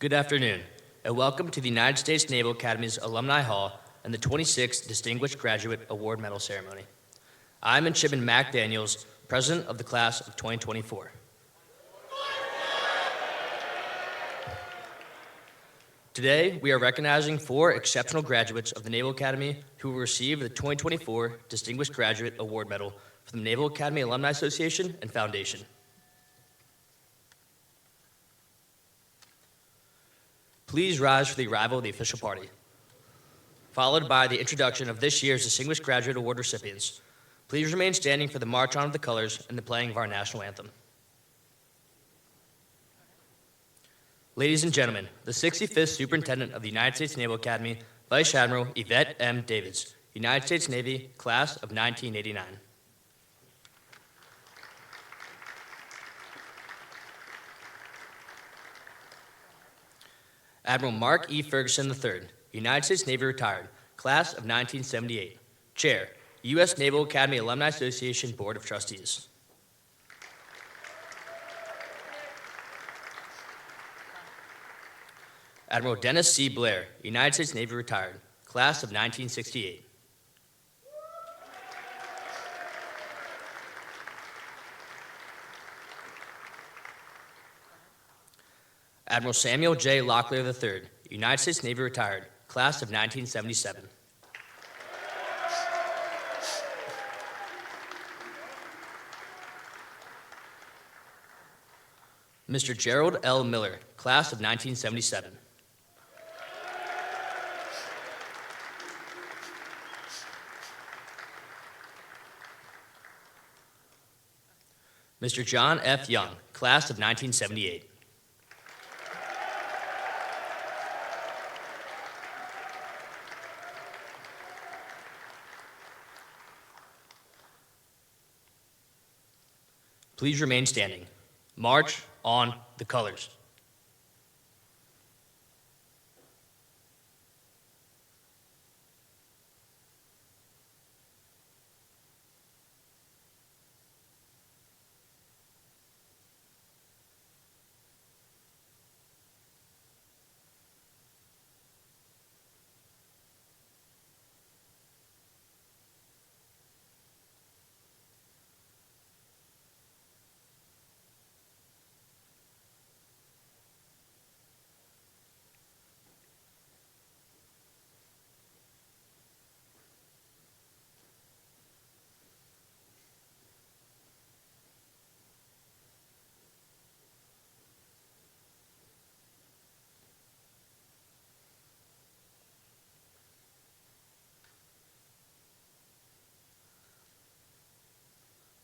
Good afternoon, and welcome to the United States Naval Academy's Alumni Hall and the 26th Distinguished Graduate Award Medal Ceremony. I'm Midshipman Mac Daniels, President of the Class of 2024. Today, we are recognizing 4 exceptional graduates of the Naval Academy who will receive the 2024 Distinguished Graduate Award Medal from the Naval Academy Alumni Association and Foundation. Please rise for the arrival of the official party, followed by the introduction of this year's Distinguished Graduate Award recipients. Please remain standing for the March On of the Colors and the playing of our national anthem. Ladies and gentlemen, the 65th Superintendent of the United States Naval Academy, Vice Admiral Yvette M. Davids, United States Navy, Class of 1989. Admiral Mark E. Ferguson III, United States Navy retired, Class of 1978. Chair, U.S. Naval Academy Alumni Association Board of Trustees. Admiral Dennis C. Blair, United States Navy retired, Class of 1968. Admiral Samuel J. Locklear III, United States Navy retired, Class of 1977. Mr. Gerald L. Miller, Class of 1977. Mr. John F. Young, Class of 1978. Please remain standing. March on the colors.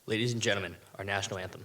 Ladies and gentlemen, our national anthem.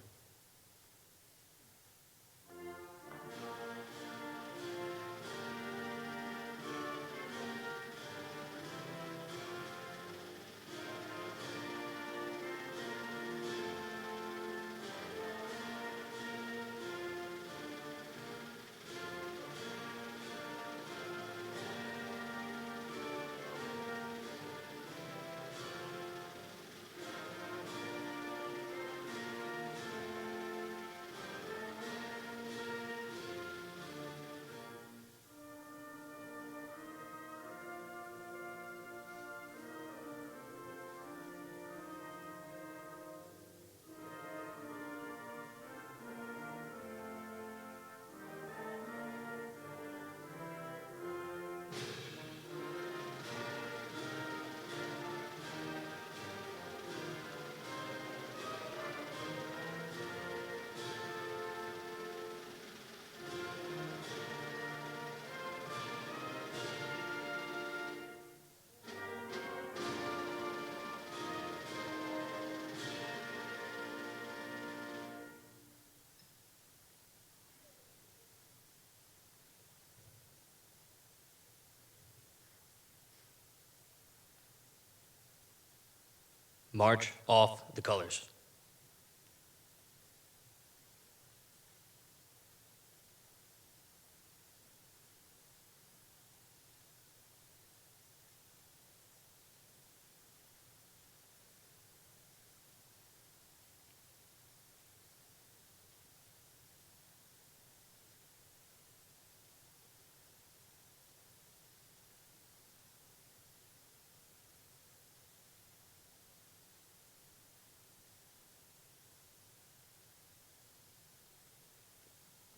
March off the colors.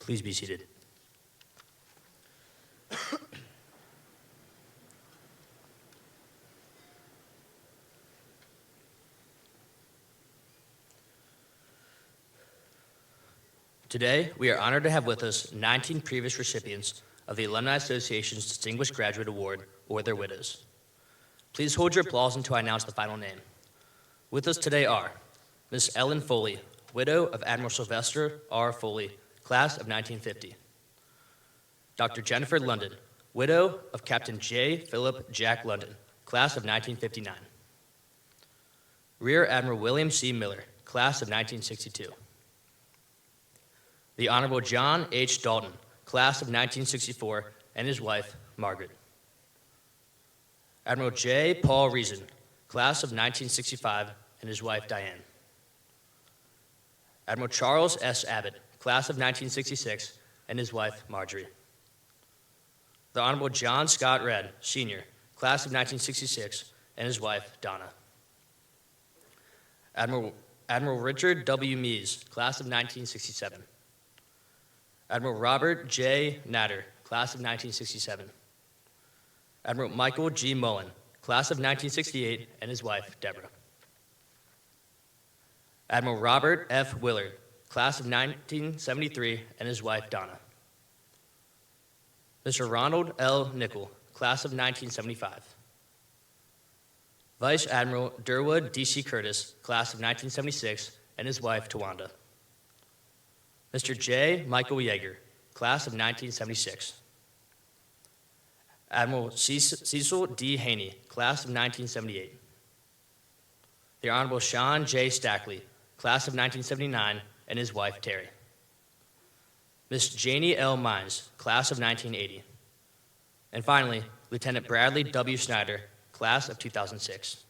Please be seated. Today, we are honored to have with us 19 previous recipients of the Alumni Association's Distinguished Graduate Award or their widows. Please hold your applause until I announce the final name. With us today are Ms. Ellen Foley, widow of Admiral Sylvester R. Foley, class of 1950. Dr. Jennifer London, widow of Captain J. Philip Jack London, class of 1959. Rear Admiral William C. Miller, class of 1962. The Honorable John H. Dalton, class of 1964, and his wife, Margaret. Admiral J. Paul Reason, class of 1965, and his wife, Diane. Admiral Charles S. Abbott, class of 1966, and his wife, Marjorie. The Honorable John Scott Redd, Sr., class of 1966, and his wife, Donna. Admiral Richard W. Mees, class of 1967. Admiral Robert J. Natter, class of 1967. Admiral Michael G. Mullen, class of 1968, and his wife, Deborah. Admiral Robert F. Willard, class of 1973, and his wife, Donna. Mr. Ronald L. Nickel, class of 1975. Vice Admiral Durwood D.C. Curtis, class of 1976, and his wife, Tawanda. Mr. J. Michael Yeager, class of 1976. Admiral Cecil D. Haney, class of 1978. The Honorable Sean J. Stackley, class of 1979, and his wife, Terry. Miss Janie L. Mines, class of 1980. And finally, Lieutenant Bradley W. Snyder, class of 2006.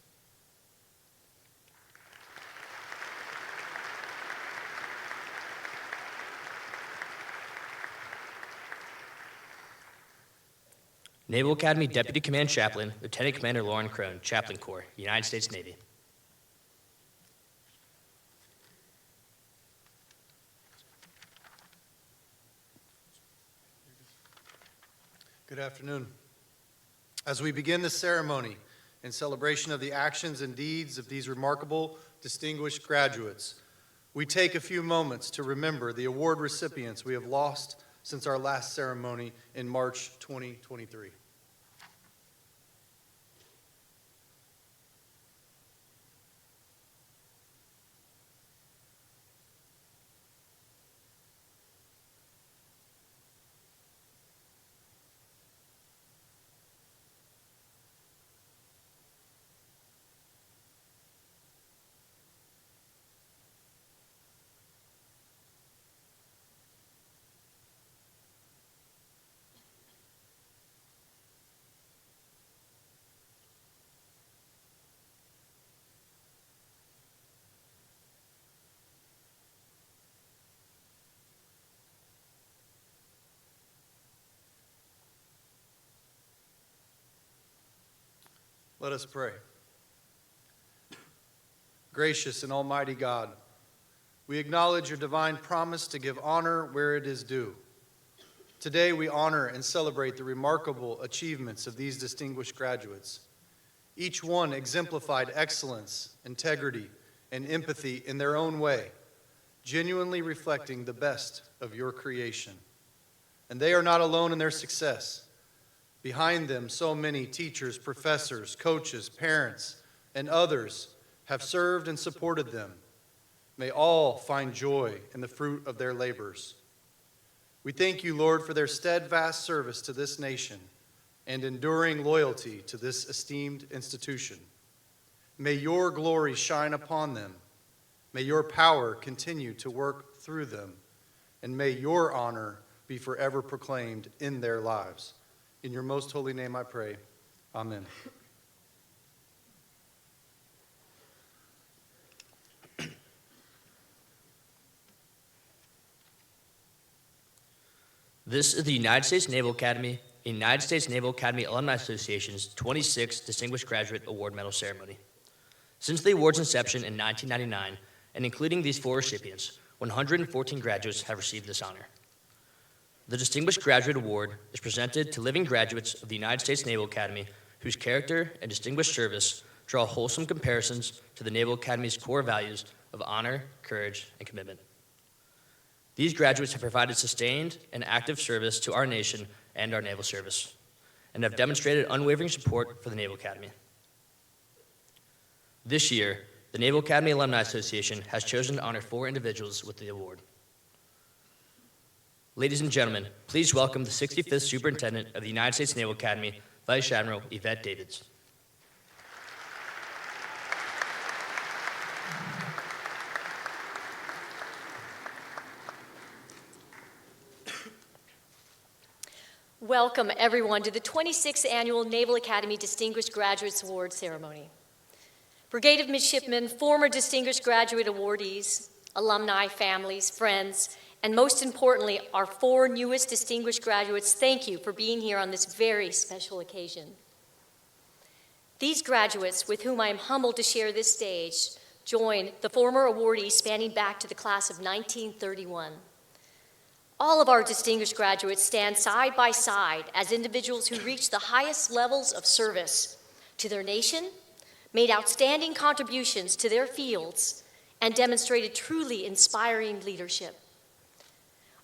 Naval Academy Deputy Command Chaplain, Lieutenant Commander Lauren Crone, Chaplain Corps, United States Navy. Good afternoon. As we begin this ceremony in celebration of the actions and deeds of these remarkable, distinguished graduates, we take a few moments to remember the award recipients we have lost since our last ceremony in March 2023. Let us pray. Gracious and almighty God, we acknowledge your divine promise to give honor where it is due. Today we honor and celebrate the remarkable achievements of these distinguished graduates. Each one exemplified excellence, integrity, and empathy in their own way, genuinely reflecting the best of your creation. And they are not alone in their success. Behind them, so many teachers, professors, coaches, parents, and others have served and supported them. May all find joy in the fruit of their labors. We thank you, Lord, for their steadfast service to this nation and enduring loyalty to this esteemed institution. May your glory shine upon them. May your power continue to work through them. And may your honor be forever proclaimed in their lives. In your most holy name I pray. Amen. This is the United States Naval Academy and United States Naval Academy Alumni Association's 26th Distinguished Graduate Award Medal Ceremony. Since the award's inception in 1999, and including these four recipients, 114 graduates have received this honor. The Distinguished Graduate Award is presented to living graduates of the United States Naval Academy whose character and distinguished service draw wholesome comparisons to the Naval Academy's core values of honor, courage, and commitment. These graduates have provided sustained and active service to our nation and our naval service, and have demonstrated unwavering support for the Naval Academy. This year, the Naval Academy Alumni Association has chosen to honor 4 individuals with the award. Ladies and gentlemen, please welcome the 65th Superintendent of the United States Naval Academy, Vice Admiral Yvette Davids. Welcome, everyone, to the 26th Annual Naval Academy Distinguished Graduates Award Ceremony. Brigade of Midshipmen, former Distinguished Graduate awardees, alumni, families, friends, and most importantly, our 4 newest distinguished graduates, thank you for being here on this very special occasion. These graduates, with whom I am humbled to share this stage, join the former awardees spanning back to the class of 1931. All of our distinguished graduates stand side by side as individuals who reached the highest levels of service to their nation, made outstanding contributions to their fields, and demonstrated truly inspiring leadership.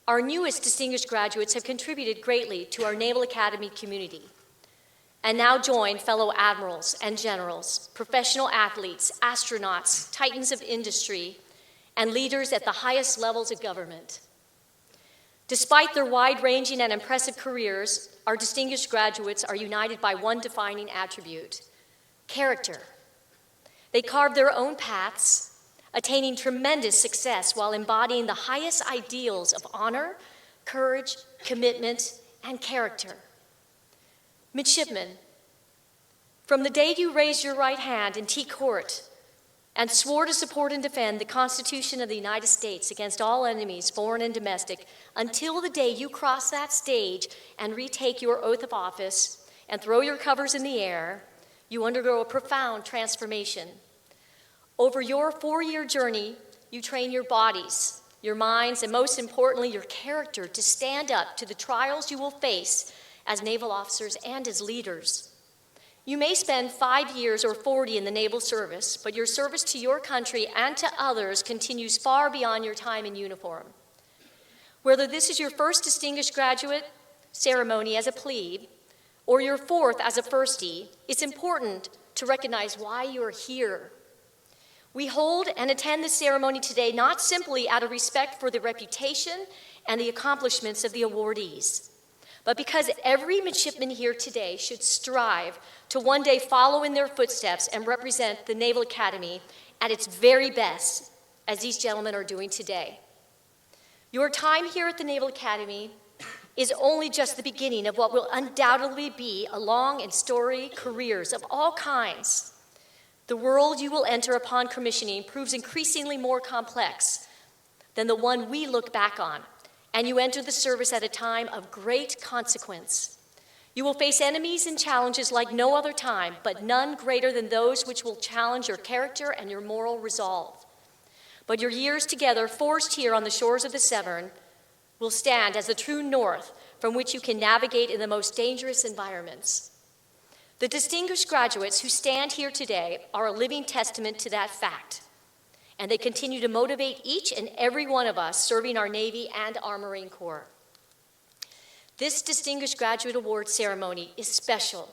Our newest distinguished graduates have contributed greatly to our Naval Academy community and now join fellow admirals and generals, professional athletes, astronauts, titans of industry, and leaders at the highest levels of government. Despite their wide-ranging and impressive careers, our distinguished graduates are united by one defining attribute: character. They carved their own paths, attaining tremendous success while embodying the highest ideals of honor, courage, commitment, and character. Midshipmen, from the day you raised your right hand in T Court and swore to support and defend the Constitution of the United States against all enemies, foreign and domestic, until the day you cross that stage and retake your oath of office and throw your covers in the air, you undergo a profound transformation. Over your 4-year journey, you train your bodies, your minds, and most importantly, your character to stand up to the trials you will face as naval officers and as leaders. You may spend 5 years or 40 in the naval service, but your service to your country and to others continues far beyond your time in uniform. Whether this is your first distinguished graduate ceremony as a plebe or your 4th as a firstie, it's important to recognize why you're here. We hold and attend this ceremony today not simply out of respect for the reputation and the accomplishments of the awardees, but because every midshipman here today should strive to one day follow in their footsteps and represent the Naval Academy at its very best, as these gentlemen are doing today. Your time here at the Naval Academy is only just the beginning of what will undoubtedly be a long and storied careers of all kinds. The world you will enter upon commissioning proves increasingly more complex than the one we look back on, and you enter the service at a time of great consequence. You will face enemies and challenges like no other time, but none greater than those which will challenge your character and your moral resolve. But your years together, forged here on the shores of the Severn, will stand as the true north from which you can navigate in the most dangerous environments. The distinguished graduates who stand here today are a living testament to that fact, and they continue to motivate each and every one of us serving our Navy and our Marine Corps. This Distinguished Graduate Award ceremony is special,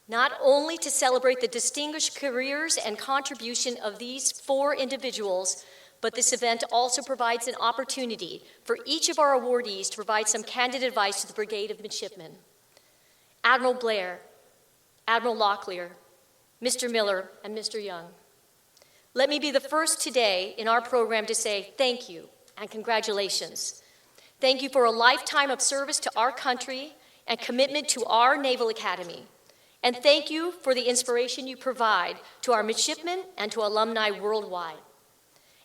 not only to celebrate the distinguished careers and contribution of these 4 individuals, but this event also provides an opportunity for each of our awardees to provide some candid advice to the Brigade of Midshipmen. Admiral Blair, Admiral Locklear, Mr. Miller, and Mr. Young. Let me be the first today in our program to say thank you and congratulations. Thank you for a lifetime of service to our country and commitment to our Naval Academy. And thank you for the inspiration you provide to our midshipmen and to alumni worldwide.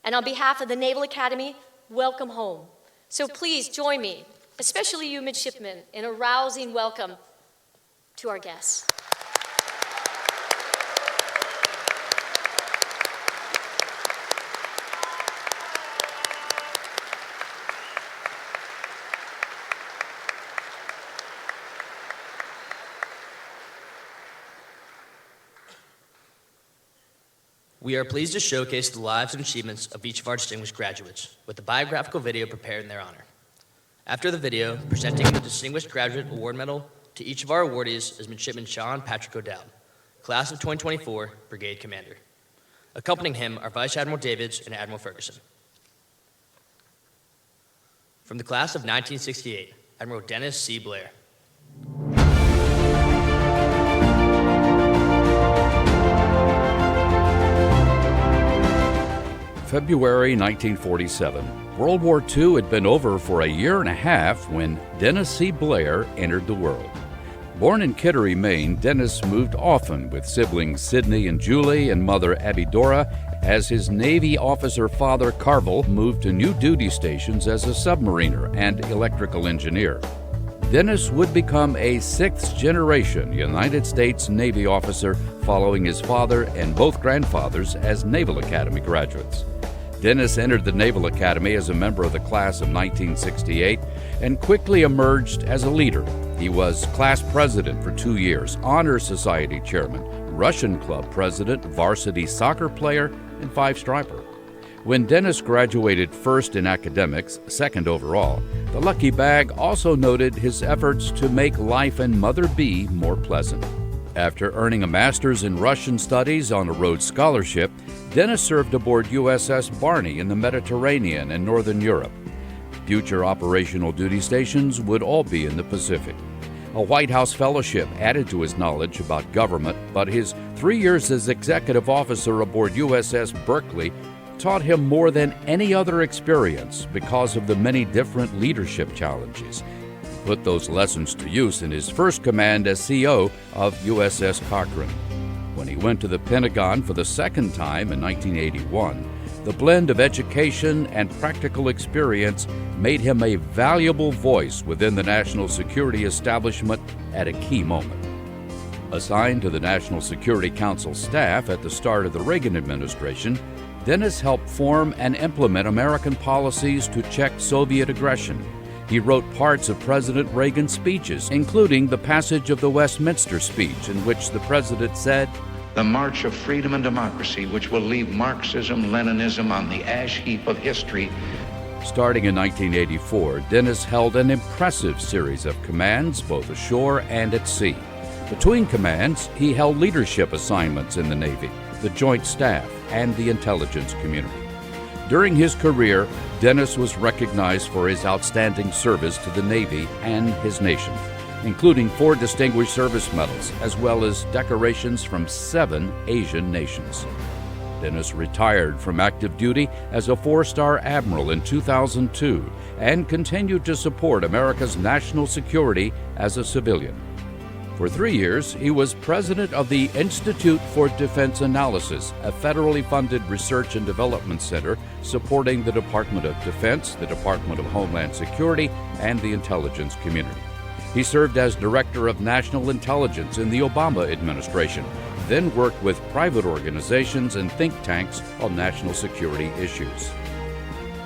And on behalf of the Naval Academy, welcome home. So please join me, especially you midshipmen, in a rousing welcome to our guests. We are pleased to showcase the lives and achievements of each of our distinguished graduates with a biographical video prepared in their honor. After the video, presenting the Distinguished Graduate Award Medal to each of our awardees is Midshipman Sean Patrick O'Dowd, Class of 2024 Brigade Commander. Accompanying him are Vice Admiral Davids and Admiral Ferguson. From the Class of 1968, Admiral Dennis C. Blair. February 1947. World War II had been over for a year and a half when Dennis C. Blair entered the world. Born in Kittery, Maine, Dennis moved often with siblings Sidney and Julie and mother Abby Dora as his Navy officer father Carville moved to new duty stations as a submariner and electrical engineer. Dennis would become a sixth-generation United States Navy officer following his father and both grandfathers as Naval Academy graduates. Dennis entered the Naval Academy as a member of the class of 1968 and quickly emerged as a leader. He was class president for 2 years, honor society chairman, Russian club president, varsity soccer player, and five-striper. When Dennis graduated first in academics, second overall, the lucky bag also noted his efforts to make life in Mother B more pleasant. After earning a master's in Russian studies on a Rhodes Scholarship, Dennis served aboard USS Barney in the Mediterranean and Northern Europe. Future operational duty stations would all be in the Pacific. A White House fellowship added to his knowledge about government, but his 3 years as executive officer aboard USS Berkeley taught him more than any other experience because of the many different leadership challenges. He put those lessons to use in his first command as CO of USS Cochrane. When he went to the Pentagon for the second time in 1981, the blend of education and practical experience made him a valuable voice within the national security establishment at a key moment. Assigned to the National Security Council staff at the start of the Reagan administration, Dennis helped form and implement American policies to check Soviet aggression. He wrote parts of President Reagan's speeches, including the passage of the Westminster speech in which the president said, "The march of freedom and democracy, which will leave Marxism, Leninism on the ash heap of history." Starting in 1984, Dennis held an impressive series of commands, both ashore and at sea. Between commands, he held leadership assignments in the Navy, the Joint Staff, and the intelligence community. During his career, Dennis was recognized for his outstanding service to the Navy and his nation, including 4 Distinguished Service Medals, as well as decorations from 7 Asian nations. Dennis retired from active duty as a 4-star admiral in 2002 and continued to support America's national security as a civilian. For 3 years, he was president of the Institute for Defense Analysis, a federally funded research and development center supporting the Department of Defense, the Department of Homeland Security, and the intelligence community. He served as Director of National Intelligence in the Obama administration, then worked with private organizations and think tanks on national security issues.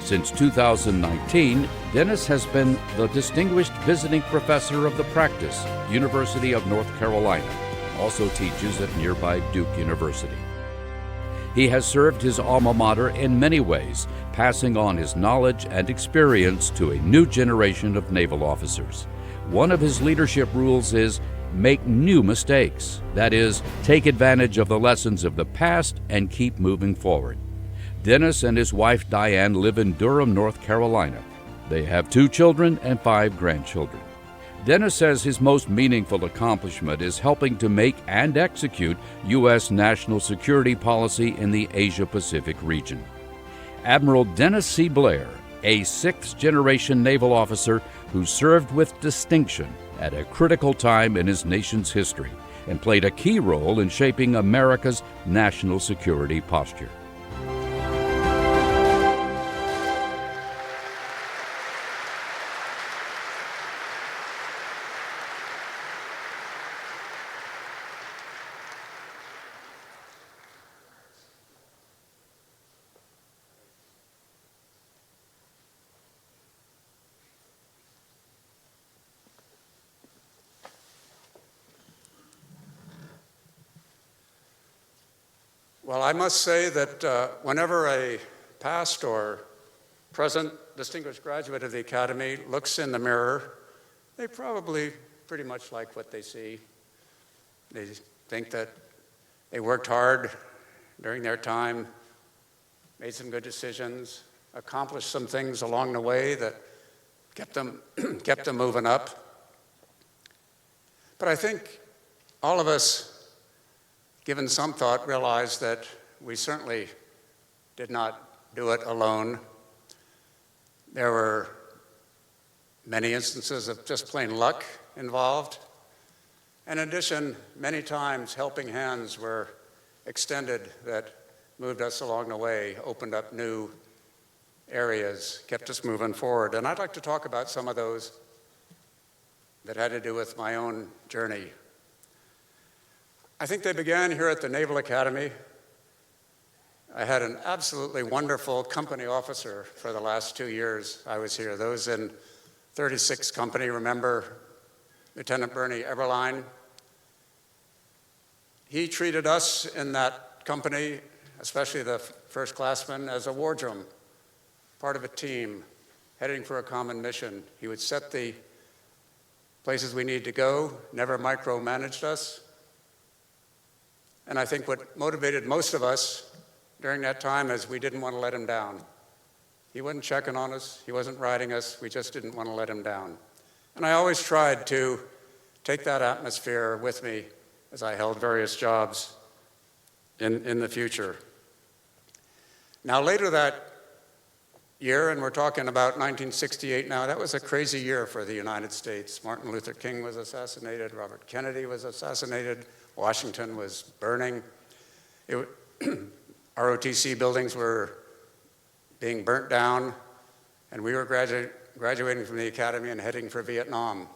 Since 2019, Dennis has been the Distinguished Visiting Professor of the Practice, University of North Carolina, also teaches at nearby Duke University. He has served his alma mater in many ways, passing on his knowledge and experience to a new generation of naval officers. One of his leadership rules is make new mistakes. That is, take advantage of the lessons of the past and keep moving forward. Dennis and his wife Diane live in Durham, North Carolina. They have 2 children and 5 grandchildren. Dennis says his most meaningful accomplishment is helping to make and execute U.S. national security policy in the Asia-Pacific region. Admiral Dennis C. Blair, a 6th-generation naval officer who served with distinction at a critical time in his nation's history and played a key role in shaping America's national security posture. Well, I must say that whenever a past or present distinguished graduate of the Academy looks in the mirror, they probably pretty much like what they see. They think that they worked hard during their time, made some good decisions, accomplished some things along the way that kept them, kept them moving up. But I think all of us, given some thought, realized that we certainly did not do it alone. There were many instances of just plain luck involved. In addition, many times helping hands were extended that moved us along the way, opened up new areas, kept us moving forward. And I'd like to talk about some of those that had to do with my own journey. I think they began here at the Naval Academy. I had an absolutely wonderful company officer for the last 2 years I was here. Those in 36th Company remember Lieutenant Bernie Eberline. He treated us in that company, especially the first-classmen, as a wardroom, part of a team, heading for a common mission. He would set the places we need to go, never micromanaged us. And I think what motivated most of us during that time is we didn't want to let him down. He wasn't checking on us, he wasn't riding us, we just didn't want to let him down. And I always tried to take that atmosphere with me as I held various jobs in the future. Now later that year, and we're talking about 1968 now, that was a crazy year for the United States. Martin Luther King was assassinated, Robert Kennedy was assassinated, Washington was burning. ROTC buildings were being burnt down, and we were graduating from the academy and heading for Vietnam,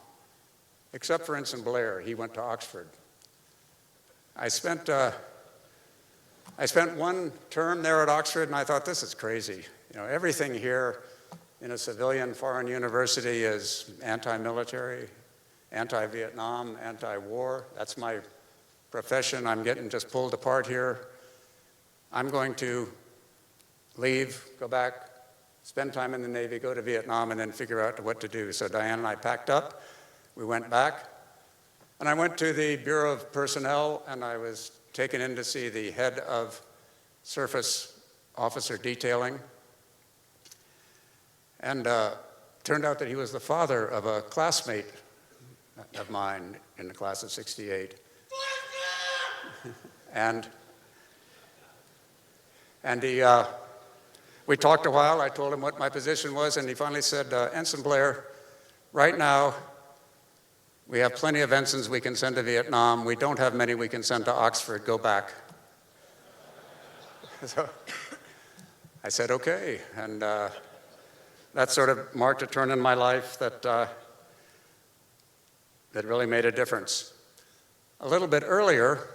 except for Ensign Blair. He went to Oxford. I spent one term there at Oxford, and I thought, this is crazy. You know, everything here in a civilian foreign university is anti-military, anti-Vietnam, anti-war. That's my profession. I'm getting just pulled apart here. I'm going to leave, go back, spend time in the Navy, go to Vietnam, and then figure out what to do. So Diane and I packed up, we went back, and I went to the Bureau of Personnel, and I was taken in to see the head of surface officer detailing. And turned out that he was the father of a classmate of mine in the class of '68. And we talked a while. I told him what my position was, and he finally said, Ensign Blair, right now we have plenty of ensigns we can send to Vietnam. We don't have many we can send to Oxford. Go back. So I said, okay. And that sort of marked a turn in my life that really made a difference. A little bit earlier,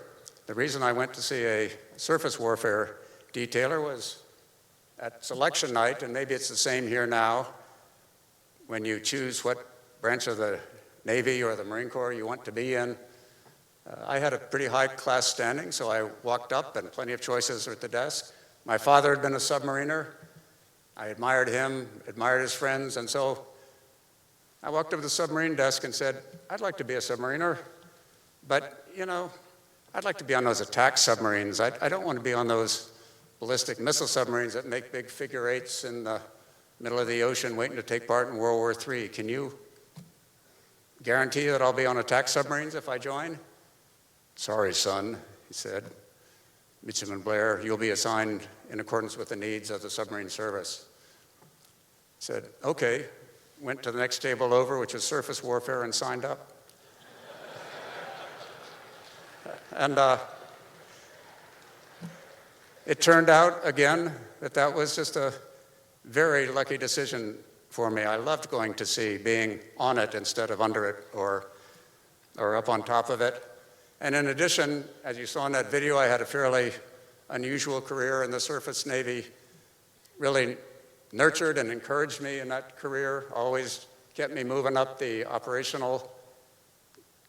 the reason I went to see a surface warfare detailer was at selection night, and maybe it's the same here now, when you choose what branch of the Navy or the Marine Corps you want to be in. I had a pretty high class standing, so I walked up, and plenty of choices were at the desk. My father had been a submariner. I admired him, admired his friends, and so I walked up to the submarine desk and said, I'd like to be a submariner, but, you know, I'd like to be on those attack submarines. I don't want to be on those ballistic missile submarines that make big figure eights in the middle of the ocean waiting to take part in World War III. Can you guarantee that I'll be on attack submarines if I join? Sorry, son, he said. Midshipman Blair, you'll be assigned in accordance with the needs of the submarine service. I said, okay. Went to the next table over, which was surface warfare, and signed up. And it turned out, again, that was just a very lucky decision for me. I loved going to sea, being on it instead of under it or up on top of it. And in addition, as you saw in that video, I had a fairly unusual career in the surface Navy. Really nurtured and encouraged me in that career, always kept me moving up the operational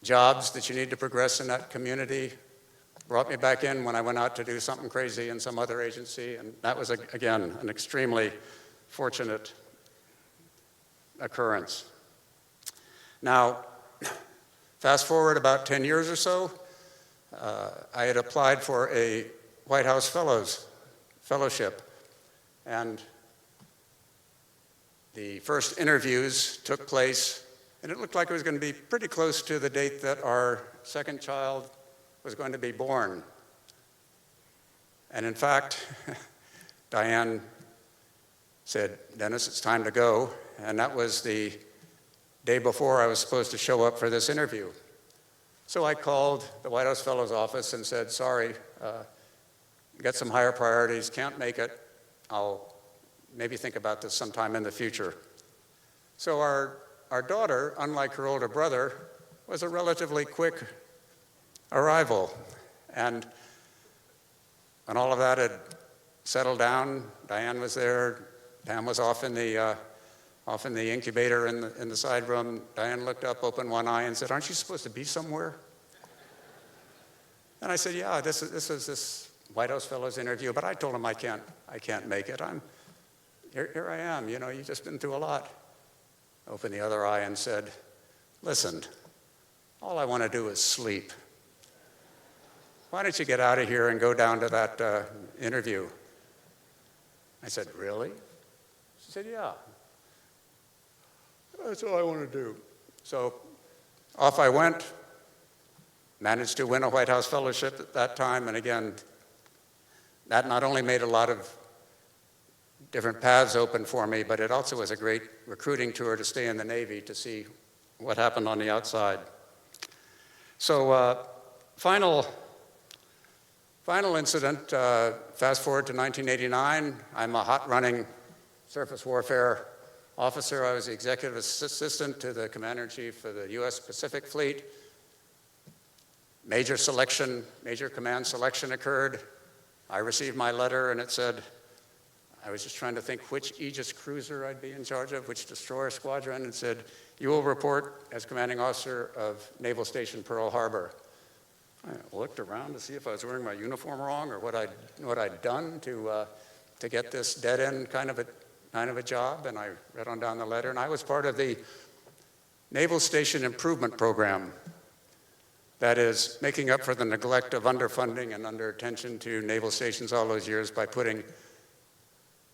jobs that you need to progress in that community. brought me back in when I went out to do something crazy in some other agency, and that was, again, an extremely fortunate occurrence. Now, fast forward about 10 years or so, I had applied for a White House fellowship, and the first interviews took place, and it looked like it was going to be pretty close to the date that our second child was going to be born. And in fact, Diane said, "Dennis, it's time to go." And that was the day before I was supposed to show up for this interview. So I called the White House Fellows Office and said, "Sorry, got some higher priorities, can't make it. I'll maybe think about this sometime in the future." So our daughter, unlike her older brother, was a relatively quick arrival. And when all of that had settled down, Diane was there, Pam was off in the incubator in the side room. Diane looked up, opened one eye, and said, "Aren't you supposed to be somewhere?" And I said, "Yeah, this is this White House Fellows interview," but I told him I can't make it. Here I am, you've just been through a lot. Opened the other eye and said, "Listen, all I want to do is sleep. Why don't you get out of here and go down to that interview?" I said, "Really?" She said, "Yeah. That's all I want to do." So off I went, managed to win a White House fellowship at that time, and again, that not only made a lot of different paths open for me, but it also was a great recruiting tour to stay in the Navy to see what happened on the outside. So final incident, fast forward to 1989. I'm a hot-running surface warfare officer. I was the executive assistant to the commander-in-chief of the U.S. Pacific Fleet. Major command selection occurred. I received my letter, and it said, I was just trying to think which Aegis cruiser I'd be in charge of, which destroyer squadron, and said, "You will report as commanding officer of Naval Station Pearl Harbor." I looked around to see if I was wearing my uniform wrong or what I'd done to get this dead-end kind of a job, and I read on down the letter, and I was part of the Naval Station Improvement Program. That is making up for the neglect of underfunding and underattention to naval stations all those years by putting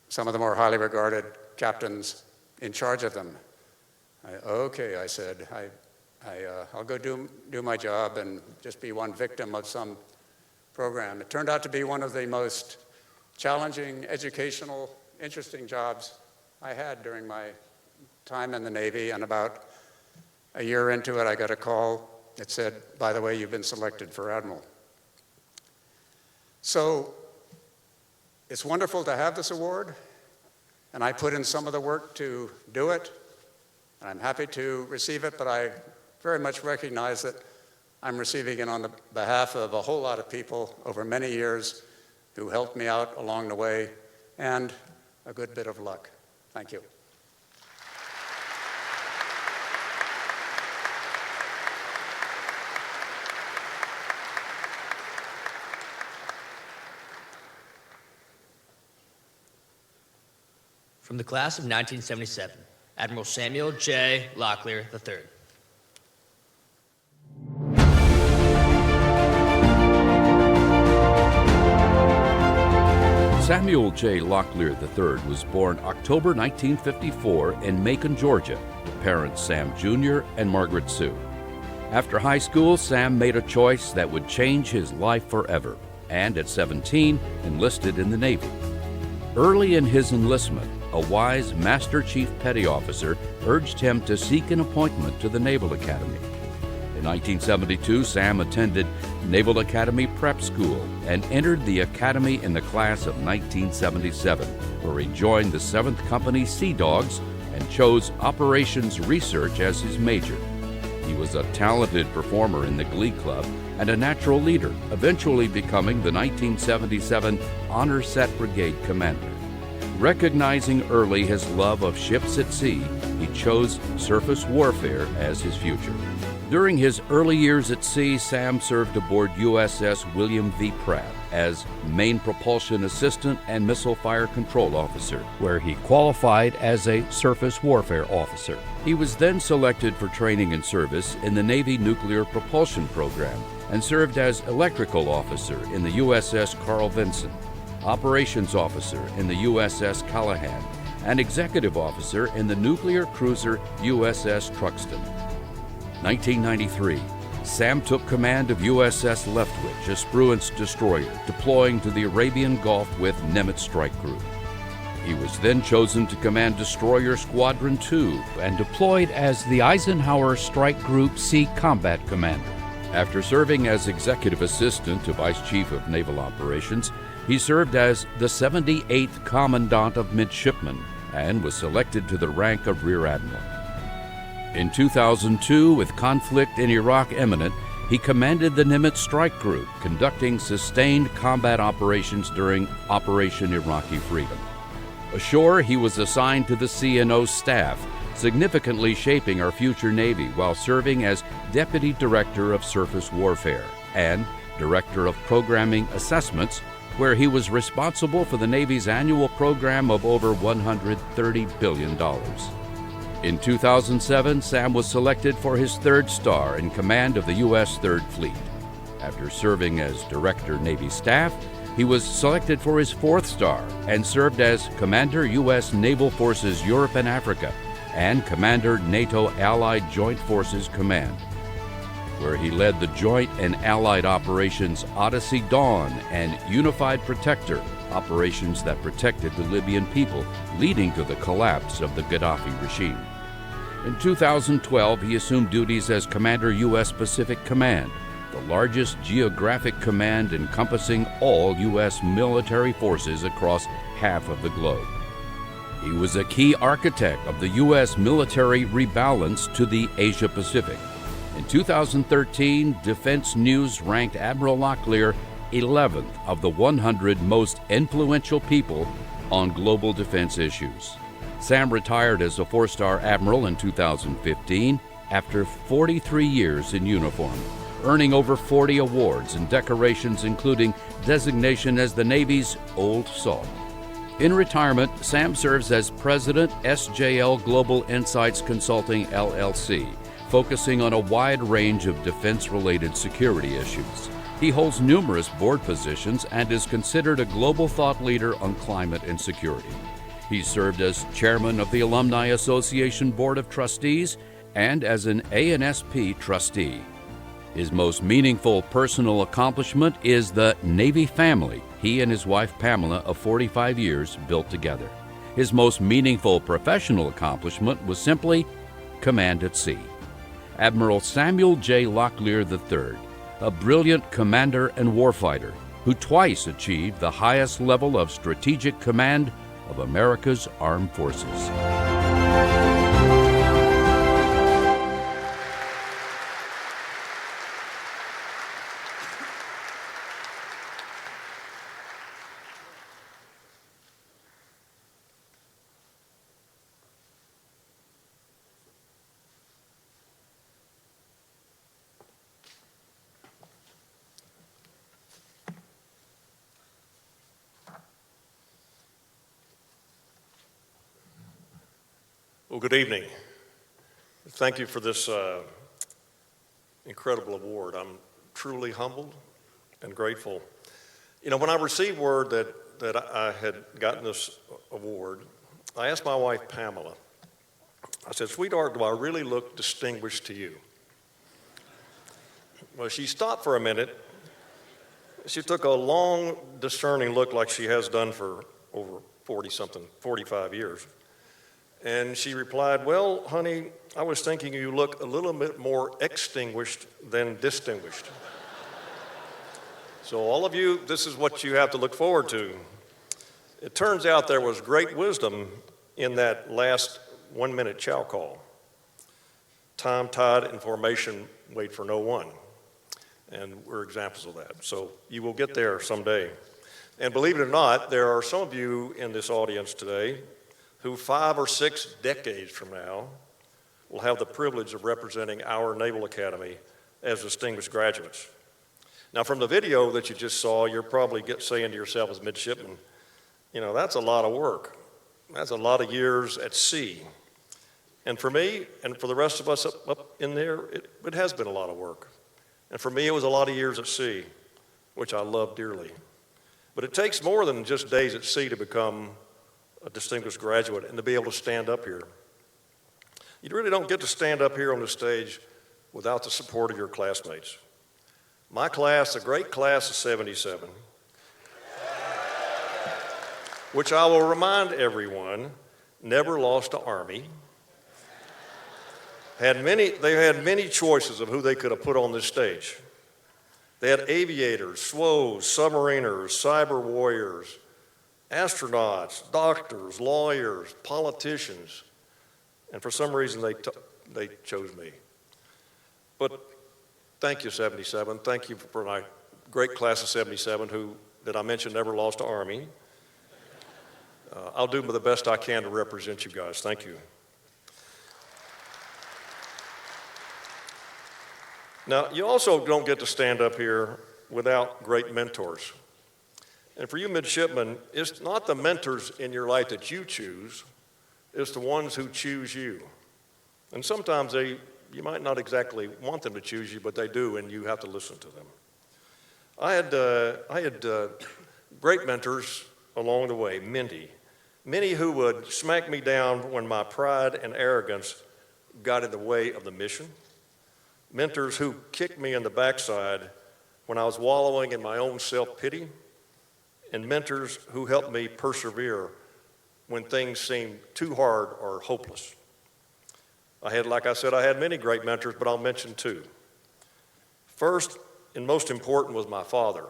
some of the more highly regarded captains in charge of them. "Okay," I said, I'll go do my job and just be one victim of some program. It turned out to be one of the most challenging, educational, interesting jobs I had during my time in the Navy, and about a year into it, I got a call that said, "By the way, you've been selected for Admiral." So it's wonderful to have this award, and I put in some of the work to do it, and I'm happy to receive it, but I very much recognize that I'm receiving it on the behalf of a whole lot of people over many years who helped me out along the way, and a good bit of luck. Thank you. From the class of 1977, Admiral Samuel J. Locklear III. Samuel J. Locklear III was born October 1954 in Macon, Georgia, to parents Sam Jr. and Margaret Sue. After high school, Sam made a choice that would change his life forever, and at 17, enlisted in the Navy. Early in his enlistment, a wise Master Chief Petty Officer urged him to seek an appointment to the Naval Academy. In 1972, Sam attended Naval Academy Prep School and entered the Academy in the class of 1977, where he joined the 7th Company Sea Dogs and chose Operations Research as his major. He was a talented performer in the Glee Club and a natural leader, eventually becoming the 1977 Honor Set Brigade Commander. Recognizing early his love of ships at sea, he chose surface warfare as his future. During his early years at sea, Sam served aboard USS William V. Pratt as Main Propulsion Assistant and Missile Fire Control Officer, where he qualified as a Surface Warfare Officer. He was then selected for training and service in the Navy Nuclear Propulsion Program and served as Electrical Officer in the USS Carl Vinson, Operations Officer in the USS Callahan, and Executive Officer in the Nuclear Cruiser USS Truxtun. 1993, Sam took command of USS Leftwich, a Spruance destroyer, deploying to the Arabian Gulf with Nimitz Strike Group. He was then chosen to command Destroyer Squadron 2 and deployed as the Eisenhower Strike Group Sea Combat Commander. After serving as Executive Assistant to Vice Chief of Naval Operations, he served as the 78th Commandant of Midshipmen and was selected to the rank of Rear Admiral. In 2002, with conflict in Iraq imminent, he commanded the Nimitz Strike Group, conducting sustained combat operations during Operation Iraqi Freedom. Ashore, he was assigned to the CNO staff, significantly shaping our future Navy while serving as Deputy Director of Surface Warfare and Director of Programming Assessments, where he was responsible for the Navy's annual program of over $130 billion. In 2007, Sam was selected for his third star in command of the U.S. Third Fleet. After serving as Director Navy Staff, he was selected for his fourth star and served as Commander U.S. Naval Forces Europe and Africa and Commander NATO Allied Joint Forces Command, where he led the joint and allied operations Odyssey Dawn and Unified Protector, operations that protected the Libyan people, leading to the collapse of the Gaddafi regime. In 2012, he assumed duties as Commander U.S. Pacific Command, the largest geographic command encompassing all U.S. military forces across half of the globe. He was a key architect of the U.S. military rebalance to the Asia-Pacific. In 2013, Defense News ranked Admiral Locklear 11th of the 100 most influential people on global defense issues. Sam retired as a four-star admiral in 2015 after 43 years in uniform, earning over 40 awards and decorations, including designation as the Navy's Old Salt. In retirement, Sam serves as President, SJL Global Insights Consulting, LLC, focusing on a wide range of defense-related security issues. He holds numerous board positions and is considered a global thought leader on climate and security. He served as chairman of the Alumni Association Board of Trustees and as an ANSP trustee. His most meaningful personal accomplishment is the Navy family he and his wife Pamela of 45 years built together. His most meaningful professional accomplishment was simply command at sea. Admiral Samuel J. Locklear III, a brilliant commander and warfighter who twice achieved the highest level of strategic command of America's armed forces. Well, good evening. Thank you for this incredible award. I'm truly humbled and grateful. You know, when I received word that I had gotten this award, I asked my wife, Pamela, I said, "Sweetheart, do I really look distinguished to you?" Well, she stopped for a minute. She took a long, discerning look like she has done for over 45 years. And she replied, "Well, honey, I was thinking you look a little bit more extinguished than distinguished." So all of you, this is what you have to look forward to. It turns out there was great wisdom in that last 1-minute chow call. Time, tide, and formation wait for no one. And we're examples of that. So you will get there someday. And believe it or not, there are some of you in this audience today who 5 or 6 decades from now will have the privilege of representing our Naval Academy as distinguished graduates. Now, from the video that you just saw, you're probably saying to yourself as midshipman, you know, that's a lot of work. That's a lot of years at sea. And for me, and for the rest of us up in there, it has been a lot of work. And for me, it was a lot of years at sea, which I love dearly. But it takes more than just days at sea to become a distinguished graduate and to be able to stand up here. You really don't get to stand up here on the stage without the support of your classmates. My class, the great class of 77, which I will remind everyone, never lost to Army. They had many choices of who they could have put on this stage. They had aviators, SWOs, submariners, cyber warriors, astronauts, doctors, lawyers, politicians, and for some reason they chose me. But thank you, 77. Thank you for my great class of 77 that I mentioned never lost to Army. I'll do the best I can to represent you guys. Thank you. Now, you also don't get to stand up here without great mentors. And for you midshipmen, it's not the mentors in your life that you choose, it's the ones who choose you. And sometimes you might not exactly want them to choose you, but they do, and you have to listen to them. I had great mentors along the way, many who would smack me down when my pride and arrogance got in the way of the mission. Mentors who kicked me in the backside when I was wallowing in my own self-pity, and mentors who helped me persevere when things seemed too hard or hopeless. Like I said, I had many great mentors, but I'll mention two. First, and most important, was my father,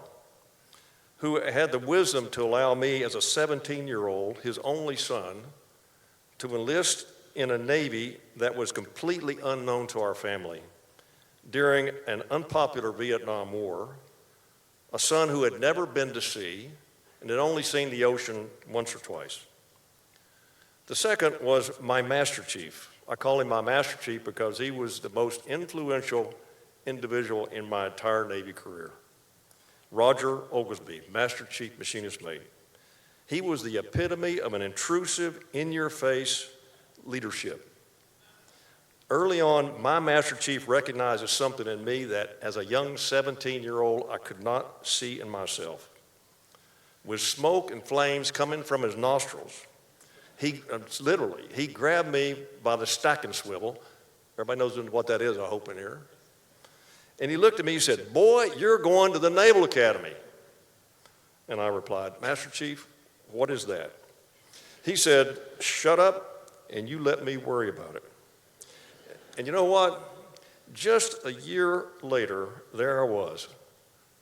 who had the wisdom to allow me as a 17-year-old, his only son, to enlist in a Navy that was completely unknown to our family during an unpopular Vietnam War, a son who had never been to sea and had only seen the ocean once or twice. The second was my Master Chief. I call him my Master Chief because he was the most influential individual in my entire Navy career. Roger Oglesby, Master Chief Machinist Mate. He was the epitome of an intrusive, in-your-face leadership. Early on, my Master Chief recognized something in me that as a young 17-year-old I could not see in myself. With smoke and flames coming from his nostrils, he grabbed me by the stacking swivel. Everybody knows what that is, I hope, in here. And he looked at me, he said, "Boy, you're going to the Naval Academy." And I replied, "Master Chief, what is that?" He said, "Shut up and you let me worry about it." And you know what? Just a year later, there I was,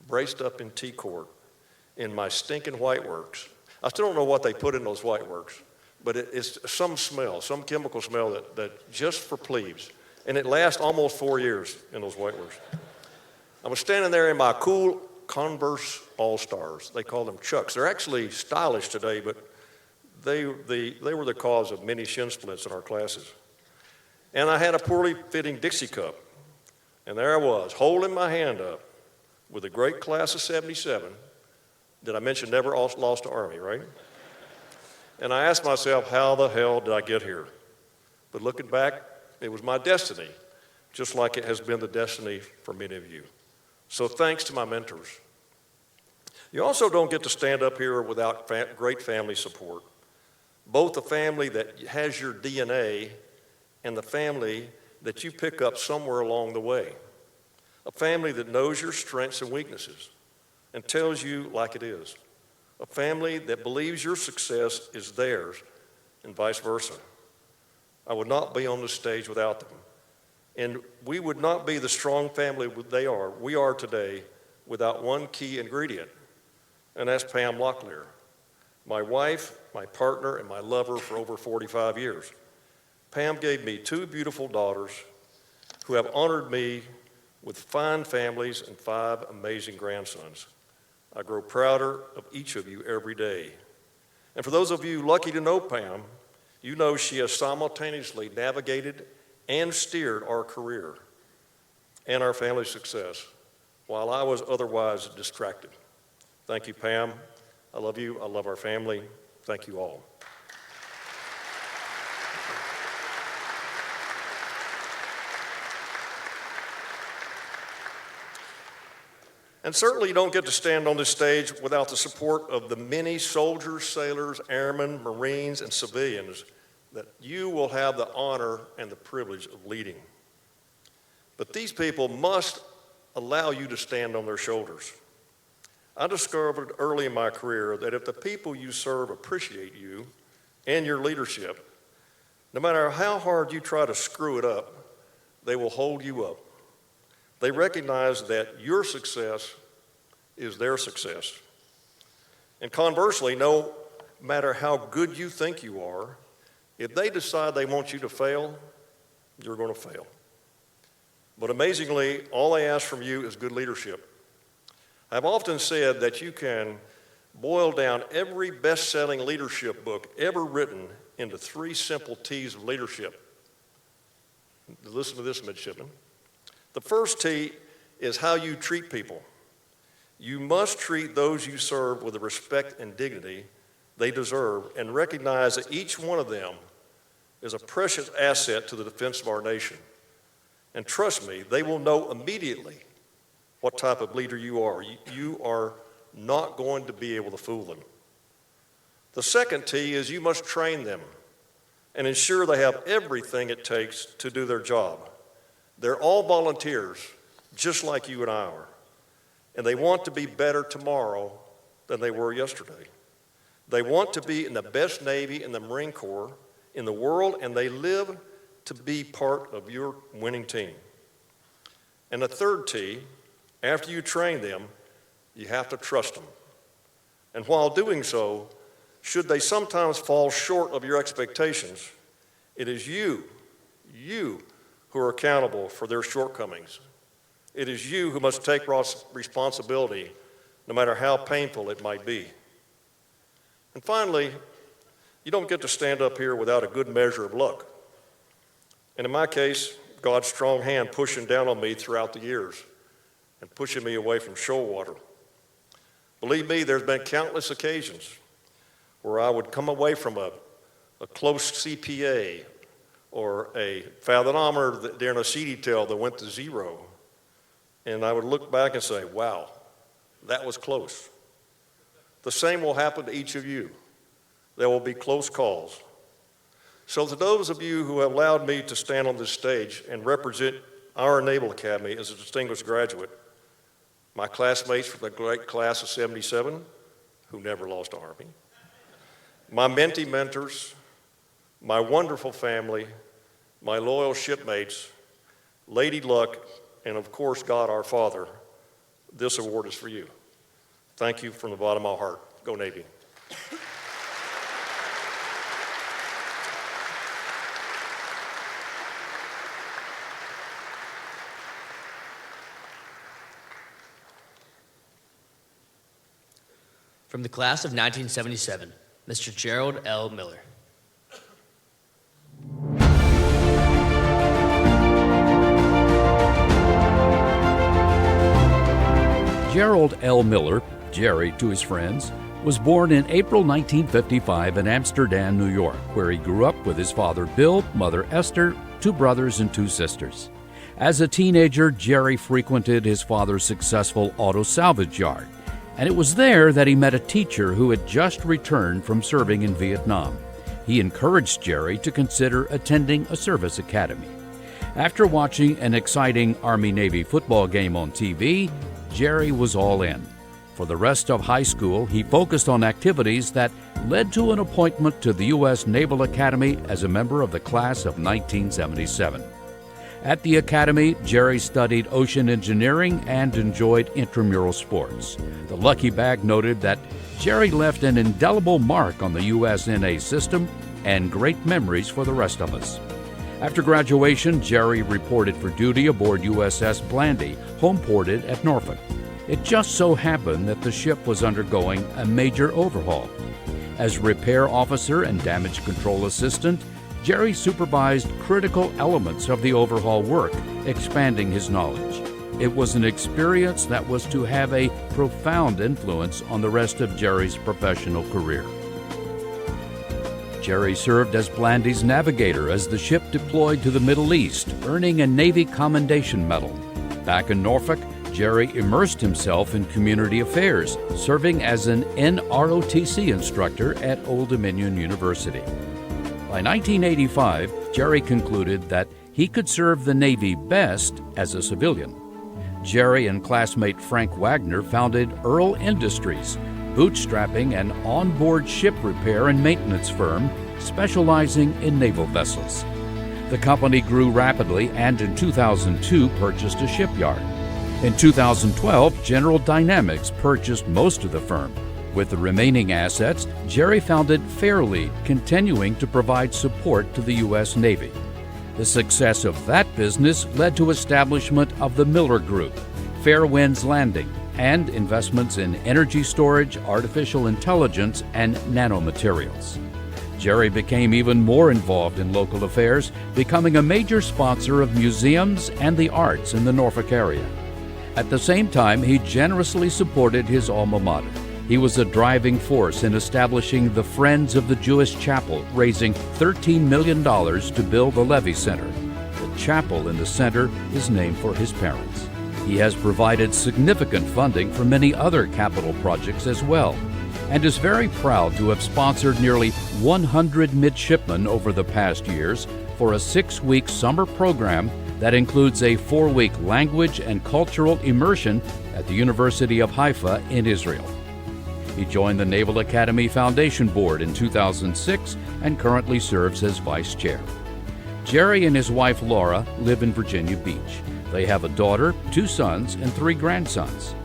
braced up in T-Court in my stinking white works. I still don't know what they put in those white works, but it's some smell, some chemical smell that just for plebes. And it lasts almost 4 years in those white works. I was standing there in my cool Converse All-Stars. They call them Chucks. They're actually stylish today, but they were the cause of many shin splints in our classes. And I had a poorly fitting Dixie cup. And there I was, holding my hand up with a great class of 77. Did I mention never lost to Army, right? And I asked myself, how the hell did I get here? But looking back, it was my destiny, just like it has been the destiny for many of you. So thanks to my mentors. You also don't get to stand up here without great family support. Both the family that has your DNA and the family that you pick up somewhere along the way. A family that knows your strengths and weaknesses and tells you like it is. A family that believes your success is theirs and vice versa. I would not be on the stage without them. And we would not be the strong family we are today without one key ingredient, and that's Pam Locklear, my wife, my partner, and my lover for over 45 years. Pam gave me 2 beautiful daughters who have honored me with fine families and 5 amazing grandsons. I grow prouder of each of you every day. And for those of you lucky to know Pam, you know she has simultaneously navigated and steered our career and our family's success while I was otherwise distracted. Thank you, Pam. I love you. I love our family. Thank you all. And certainly you don't get to stand on this stage without the support of the many soldiers, sailors, airmen, Marines, and civilians that you will have the honor and the privilege of leading. But these people must allow you to stand on their shoulders. I discovered early in my career that if the people you serve appreciate you and your leadership, no matter how hard you try to screw it up, they will hold you up. They recognize that your success is their success. And conversely, no matter how good you think you are, if they decide they want you to fail, you're going to fail. But amazingly, all they ask from you is good leadership. I've often said that you can boil down every best-selling leadership book ever written into 3 simple T's of leadership. Listen to this, midshipmen. The first T is how you treat people. You must treat those you serve with the respect and dignity they deserve and recognize that each one of them is a precious asset to the defense of our nation. And trust me, they will know immediately what type of leader you are. You are not going to be able to fool them. The second T is you must train them and ensure they have everything it takes to do their job. They're all volunteers, just like you and I are. And they want to be better tomorrow than they were yesterday. They want to be in the best Navy and the Marine Corps in the world, and they live to be part of your winning team. And the third T, after you train them, you have to trust them. And while doing so, should they sometimes fall short of your expectations, it is you who are accountable for their shortcomings. It is you who must take responsibility, no matter how painful it might be. And finally, you don't get to stand up here without a good measure of luck. And in my case, God's strong hand pushing down on me throughout the years and pushing me away from shoal water. Believe me, there's been countless occasions where I would come away from a close CPA or a fathometer during a sea detail that went to 0. And I would look back and say, wow, that was close. The same will happen to each of you. There will be close calls. So to those of you who have allowed me to stand on this stage and represent our Naval Academy as a distinguished graduate, my classmates from the great class of 77, who never lost Army, my mentee mentors, my wonderful family, my loyal shipmates, Lady Luck, and of course, God our Father, this award is for you. Thank you from the bottom of my heart. Go Navy. From the class of 1977, Mr. Gerald L. Miller. Gerald L. Miller, Jerry to his friends, was born in April 1955 in Amsterdam, New York, where he grew up with his father Bill, mother Esther, 2 brothers and 2 sisters. As a teenager, Jerry frequented his father's successful auto salvage yard, and it was there that he met a teacher who had just returned from serving in Vietnam. He encouraged Jerry to consider attending a service academy. After watching an exciting Army-Navy football game on TV, Jerry was all in. For the rest of high school, he focused on activities that led to an appointment to the U.S. Naval Academy as a member of the class of 1977. At the Academy, Jerry studied ocean engineering and enjoyed intramural sports. The Lucky Bag noted that Jerry left an indelible mark on the USNA system and great memories for the rest of us. After graduation, Jerry reported for duty aboard USS Blandy, home-ported at Norfolk. It just so happened that the ship was undergoing a major overhaul. As repair officer and damage control assistant, Jerry supervised critical elements of the overhaul work, expanding his knowledge. It was an experience that was to have a profound influence on the rest of Jerry's professional career. Jerry served as Blandy's navigator as the ship deployed to the Middle East, earning a Navy Commendation Medal. Back in Norfolk, Jerry immersed himself in community affairs, serving as an NROTC instructor at Old Dominion University. By 1985, Jerry concluded that he could serve the Navy best as a civilian. Jerry and classmate Frank Wagner founded Earl Industries, bootstrapping an onboard ship repair and maintenance firm specializing in naval vessels. The company grew rapidly and in 2002 purchased a shipyard. In 2012, General Dynamics purchased most of the firm. With the remaining assets, Jerry founded Fairlead, continuing to provide support to the U.S. Navy. The success of that business led to establishment of the Miller Group, Fairwinds Landing, and investments in energy storage, artificial intelligence, and nanomaterials. Jerry became even more involved in local affairs, becoming a major sponsor of museums and the arts in the Norfolk area. At the same time, he generously supported his alma mater. He was a driving force in establishing the Friends of the Jewish Chapel, raising $13 million to build the Levy Center. The chapel in the center is named for his parents. He has provided significant funding for many other capital projects as well, and is very proud to have sponsored nearly 100 midshipmen over the past years for a 6-week summer program that includes a 4-week language and cultural immersion at the University of Haifa in Israel. He joined the Naval Academy Foundation Board in 2006 and currently serves as vice chair. Jerry and his wife Laura live in Virginia Beach. They have a daughter, 2 sons, and 3 grandsons.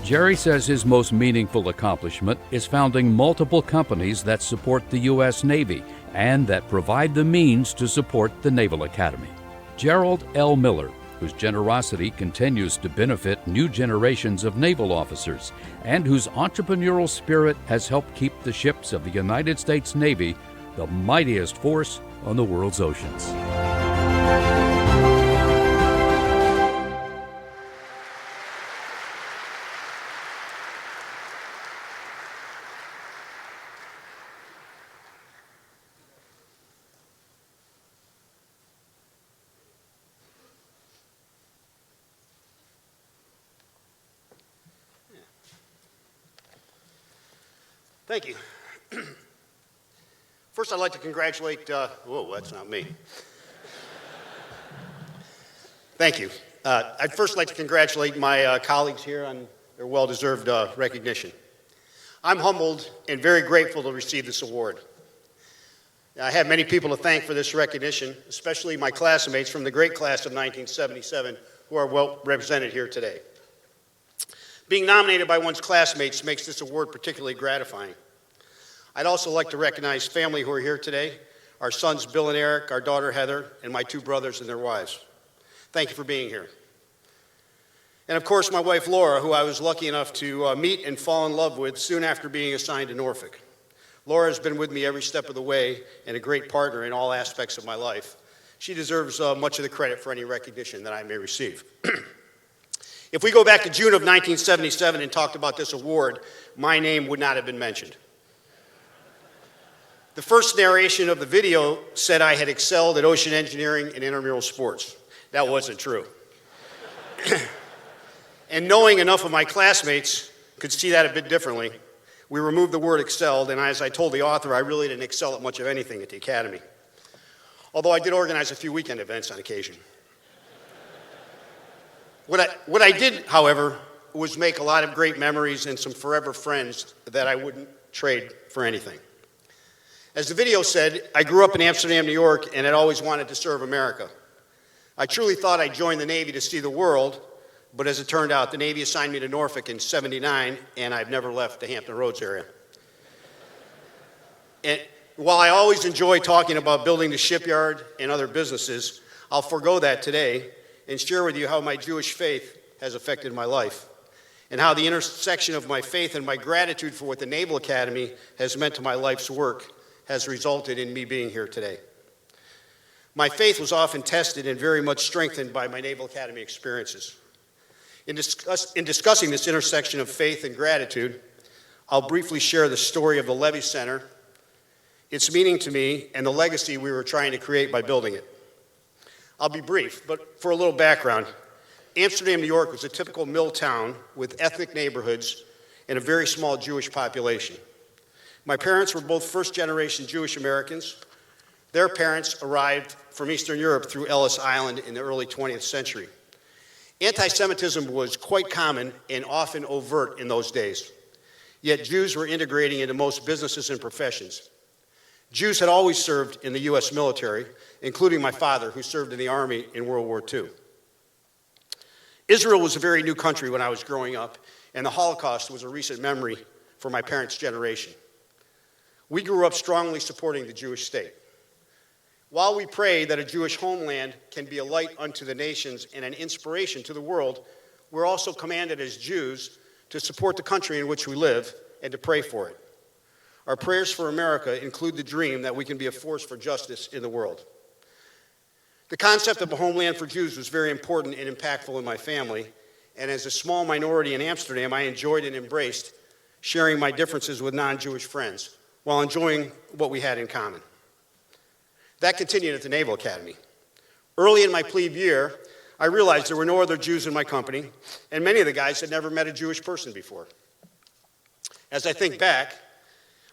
Jerry says his most meaningful accomplishment is founding multiple companies that support the U.S. Navy and that provide the means to support the Naval Academy. Gerald L. Miller, whose generosity continues to benefit new generations of naval officers and whose entrepreneurial spirit has helped keep the ships of the United States Navy the mightiest force on the world's oceans. Thank you. First, I'd like to congratulate, whoa, that's not me. Thank you. I'd first like to congratulate my colleagues here on their well-deserved recognition. I'm humbled and very grateful to receive this award. I have many people to thank for this recognition, especially my classmates from the great class of 1977 who are well represented here today. Being nominated by one's classmates makes this award particularly gratifying. I'd also like to recognize family who are here today, our sons Bill and Eric, our daughter Heather, and my 2 brothers and their wives. Thank you for being here. And of course, my wife Laura, who I was lucky enough to meet and fall in love with soon after being assigned to Norfolk. Laura has been with me every step of the way and a great partner in all aspects of my life. She deserves much of the credit for any recognition that I may receive. If we go back to June of 1977 and talked about this award, my name would not have been mentioned. The first narration of the video said I had excelled at ocean engineering and intramural sports. That wasn't true. And knowing enough of my classmates could see that a bit differently, we removed the word excelled, and as I told the author, I really didn't excel at much of anything at the Academy. Although I did organize a few weekend events on occasion. What I did, however, was make a lot of great memories and some forever friends that I wouldn't trade for anything. As the video said, I grew up in Amsterdam, New York, and had always wanted to serve America. I truly thought I'd join the Navy to see the world, but as it turned out, the Navy assigned me to Norfolk in '79, and I've never left the Hampton Roads area. And while I always enjoy talking about building the shipyard and other businesses, I'll forego that today and share with you how my Jewish faith has affected my life, and how the intersection of my faith and my gratitude for what the Naval Academy has meant to my life's work has resulted in me being here today. My faith was often tested and very much strengthened by my Naval Academy experiences. In discussing this intersection of faith and gratitude, I'll briefly share the story of the Levy Center, its meaning to me, and the legacy we were trying to create by building it. I'll be brief, but for a little background, Amsterdam, New York was a typical mill town with ethnic neighborhoods and a very small Jewish population. My parents were both first-generation Jewish Americans. Their parents arrived from Eastern Europe through Ellis Island in the early 20th century. Anti-Semitism was quite common and often overt in those days. Yet Jews were integrating into most businesses and professions. Jews had always served in the U.S. military, including my father, who served in the Army in World War II. Israel was a very new country when I was growing up, and the Holocaust was a recent memory for my parents' generation. We grew up strongly supporting the Jewish state. While we pray that a Jewish homeland can be a light unto the nations and an inspiration to the world, we're also commanded as Jews to support the country in which we live and to pray for it. Our prayers for America include the dream that we can be a force for justice in the world. The concept of a homeland for Jews was very important and impactful in my family, and as a small minority in Amsterdam, I enjoyed and embraced sharing my differences with non-Jewish friends while enjoying what we had in common. That continued at the Naval Academy. Early in my plebe year, I realized there were no other Jews in my company, and many of the guys had never met a Jewish person before. As I think back,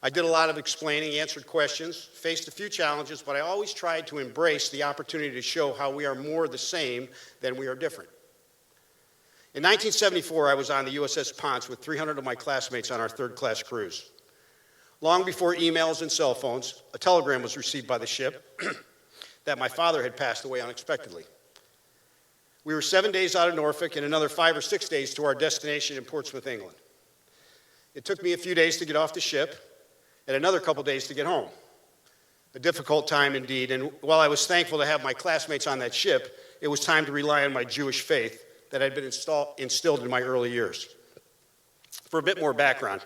I did a lot of explaining, answered questions, faced a few challenges, but I always tried to embrace the opportunity to show how we are more the same than we are different. In 1974, I was on the USS Ponce with 300 of my classmates on our third-class cruise. Long before emails and cell phones, a telegram was received by the ship that my father had passed away unexpectedly. We were 7 days out of Norfolk and another 5 or 6 days to our destination in Portsmouth, England. It took me a few days to get off the ship and another couple days to get home. A difficult time indeed, and while I was thankful to have my classmates on that ship, it was time to rely on my Jewish faith that had been instilled in my early years. For a bit more background,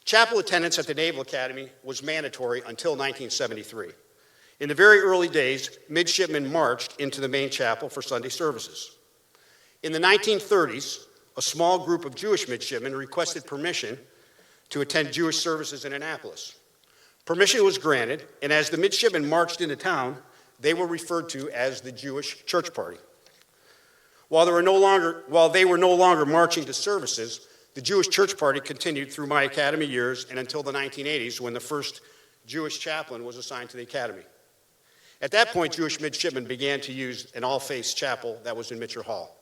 chapel attendance at the Naval Academy was mandatory until 1973. In the very early days, midshipmen marched into the main chapel for Sunday services. In the 1930s, a small group of Jewish midshipmen requested permission to attend Jewish services in Annapolis. Permission was granted, and as the midshipmen marched into town, they were referred to as the Jewish Church Party. While they were no longer marching to services, the Jewish Church Party continued through my academy years and until the 1980s when the first Jewish chaplain was assigned to the academy. At that point, Jewish midshipmen began to use an all-faith chapel that was in Mitchell Hall.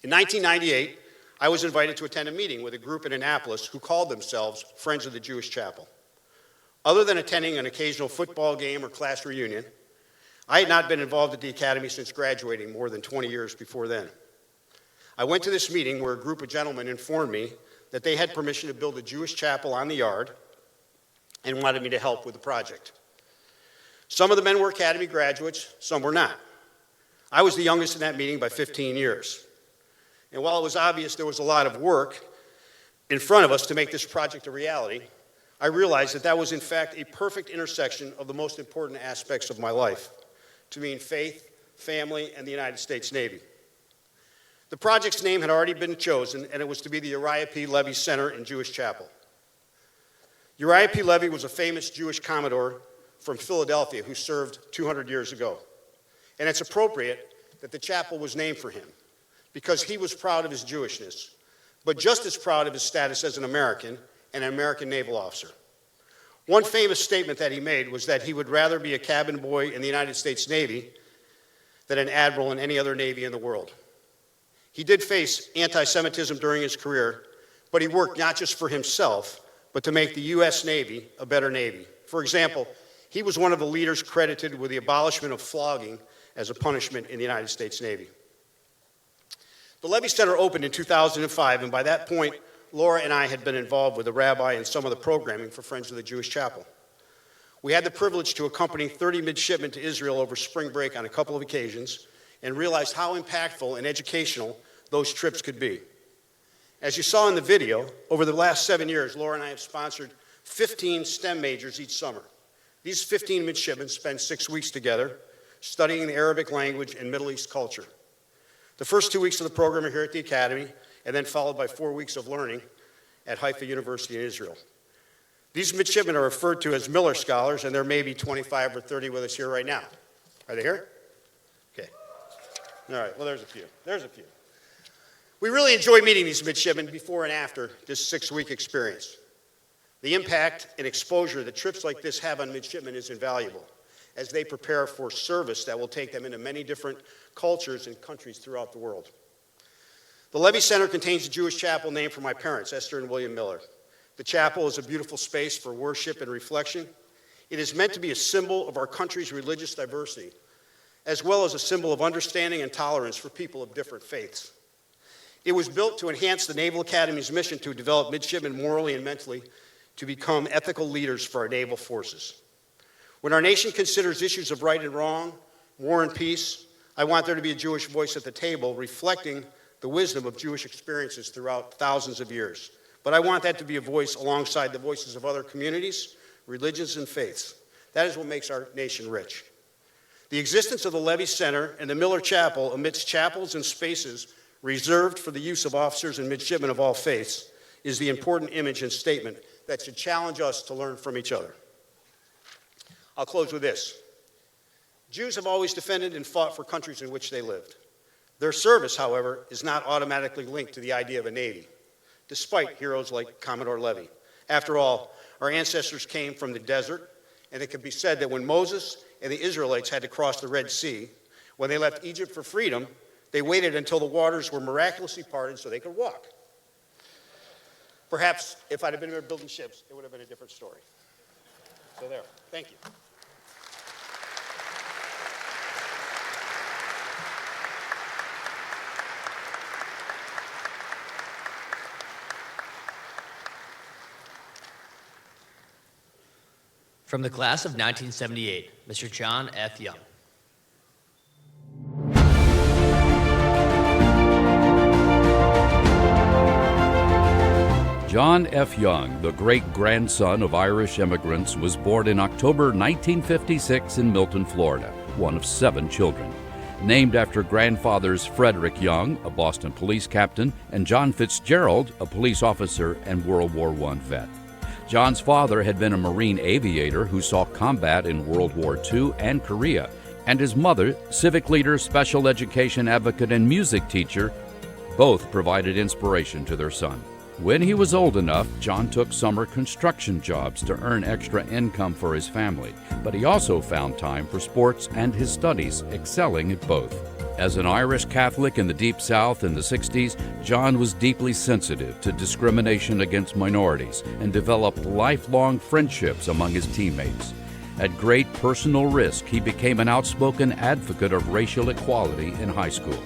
In 1998, I was invited to attend a meeting with a group in Annapolis who called themselves Friends of the Jewish Chapel. Other than attending an occasional football game or class reunion, I had not been involved at the academy since graduating more than 20 years before then. I went to this meeting where a group of gentlemen informed me that they had permission to build a Jewish chapel on the yard and wanted me to help with the project. Some of the men were academy graduates, some were not. I was the youngest in that meeting by 15 years. And while it was obvious there was a lot of work in front of us to make this project a reality, I realized that that was in fact a perfect intersection of the most important aspects of my life, to mean faith, family, and the United States Navy. The project's name had already been chosen, and it was to be the Uriah P. Levy Center and Jewish Chapel. Uriah P. Levy was a famous Jewish commodore from Philadelphia who served 200 years ago. And it's appropriate that the chapel was named for him, because he was proud of his Jewishness, but just as proud of his status as an American and an American naval officer. One famous statement that he made was that he would rather be a cabin boy in the United States Navy than an admiral in any other navy in the world. He did face anti-Semitism during his career, but he worked not just for himself, but to make the U.S. Navy a better Navy. For example, he was one of the leaders credited with the abolishment of flogging as a punishment in the United States Navy. The Levy Center opened in 2005, and by that point, Laura and I had been involved with the rabbi and some of the programming for Friends of the Jewish Chapel. We had the privilege to accompany 30 midshipmen to Israel over spring break on a couple of occasions and realized how impactful and educational those trips could be. As you saw in the video, over the last 7 years, Laura and I have sponsored 15 STEM majors each summer. These 15 midshipmen spend 6 weeks together studying the Arabic language and Middle East culture. The first 2 weeks of the program are here at the Academy, and then followed by 4 weeks of learning at Haifa University in Israel. These midshipmen are referred to as Miller Scholars, and there may be 25 or 30 with us here right now. Are they here? Okay. All right, well, there's a few. There's a few. We really enjoy meeting these midshipmen before and after this 6-week experience. The impact and exposure that trips like this have on midshipmen is invaluable as they prepare for service that will take them into many different cultures and countries throughout the world. The Levy Center contains a Jewish chapel named for my parents, Esther and William Miller. The chapel is a beautiful space for worship and reflection. It is meant to be a symbol of our country's religious diversity, as well as a symbol of understanding and tolerance for people of different faiths. It was built to enhance the Naval Academy's mission to develop midshipmen morally and mentally to become ethical leaders for our naval forces. When our nation considers issues of right and wrong, war and peace, I want there to be a Jewish voice at the table reflecting the wisdom of Jewish experiences throughout thousands of years. But I want that to be a voice alongside the voices of other communities, religions, and faiths. That is what makes our nation rich. The existence of the Levy Center and the Miller Chapel amidst chapels and spaces reserved for the use of officers and midshipmen of all faiths is the important image and statement that should challenge us to learn from each other. I'll close with this. Jews have always defended and fought for countries in which they lived. Their service, however, is not automatically linked to the idea of a navy, despite heroes like Commodore Levy. After all, our ancestors came from the desert, and it can be said that when Moses and the Israelites had to cross the Red Sea, when they left Egypt for freedom, they waited until the waters were miraculously parted so they could walk. Perhaps if I'd have been here building ships, it would have been a different story. So there. Thank you. From the class of 1978, Mr. John F. Young. John F. Young, the great-grandson of Irish immigrants, was born in October 1956 in Milton, Florida, one of 7 children. Named after grandfathers Frederick Young, a Boston police captain, and John Fitzgerald, a police officer and World War I vet. John's father had been a Marine aviator who saw combat in World War II and Korea, and his mother, civic leader, special education advocate, and music teacher, both provided inspiration to their son. When he was old enough, John took summer construction jobs to earn extra income for his family, but he also found time for sports and his studies, excelling at both. As an Irish Catholic in the Deep South in the 60s, John was deeply sensitive to discrimination against minorities and developed lifelong friendships among his teammates. At great personal risk, he became an outspoken advocate of racial equality in high school.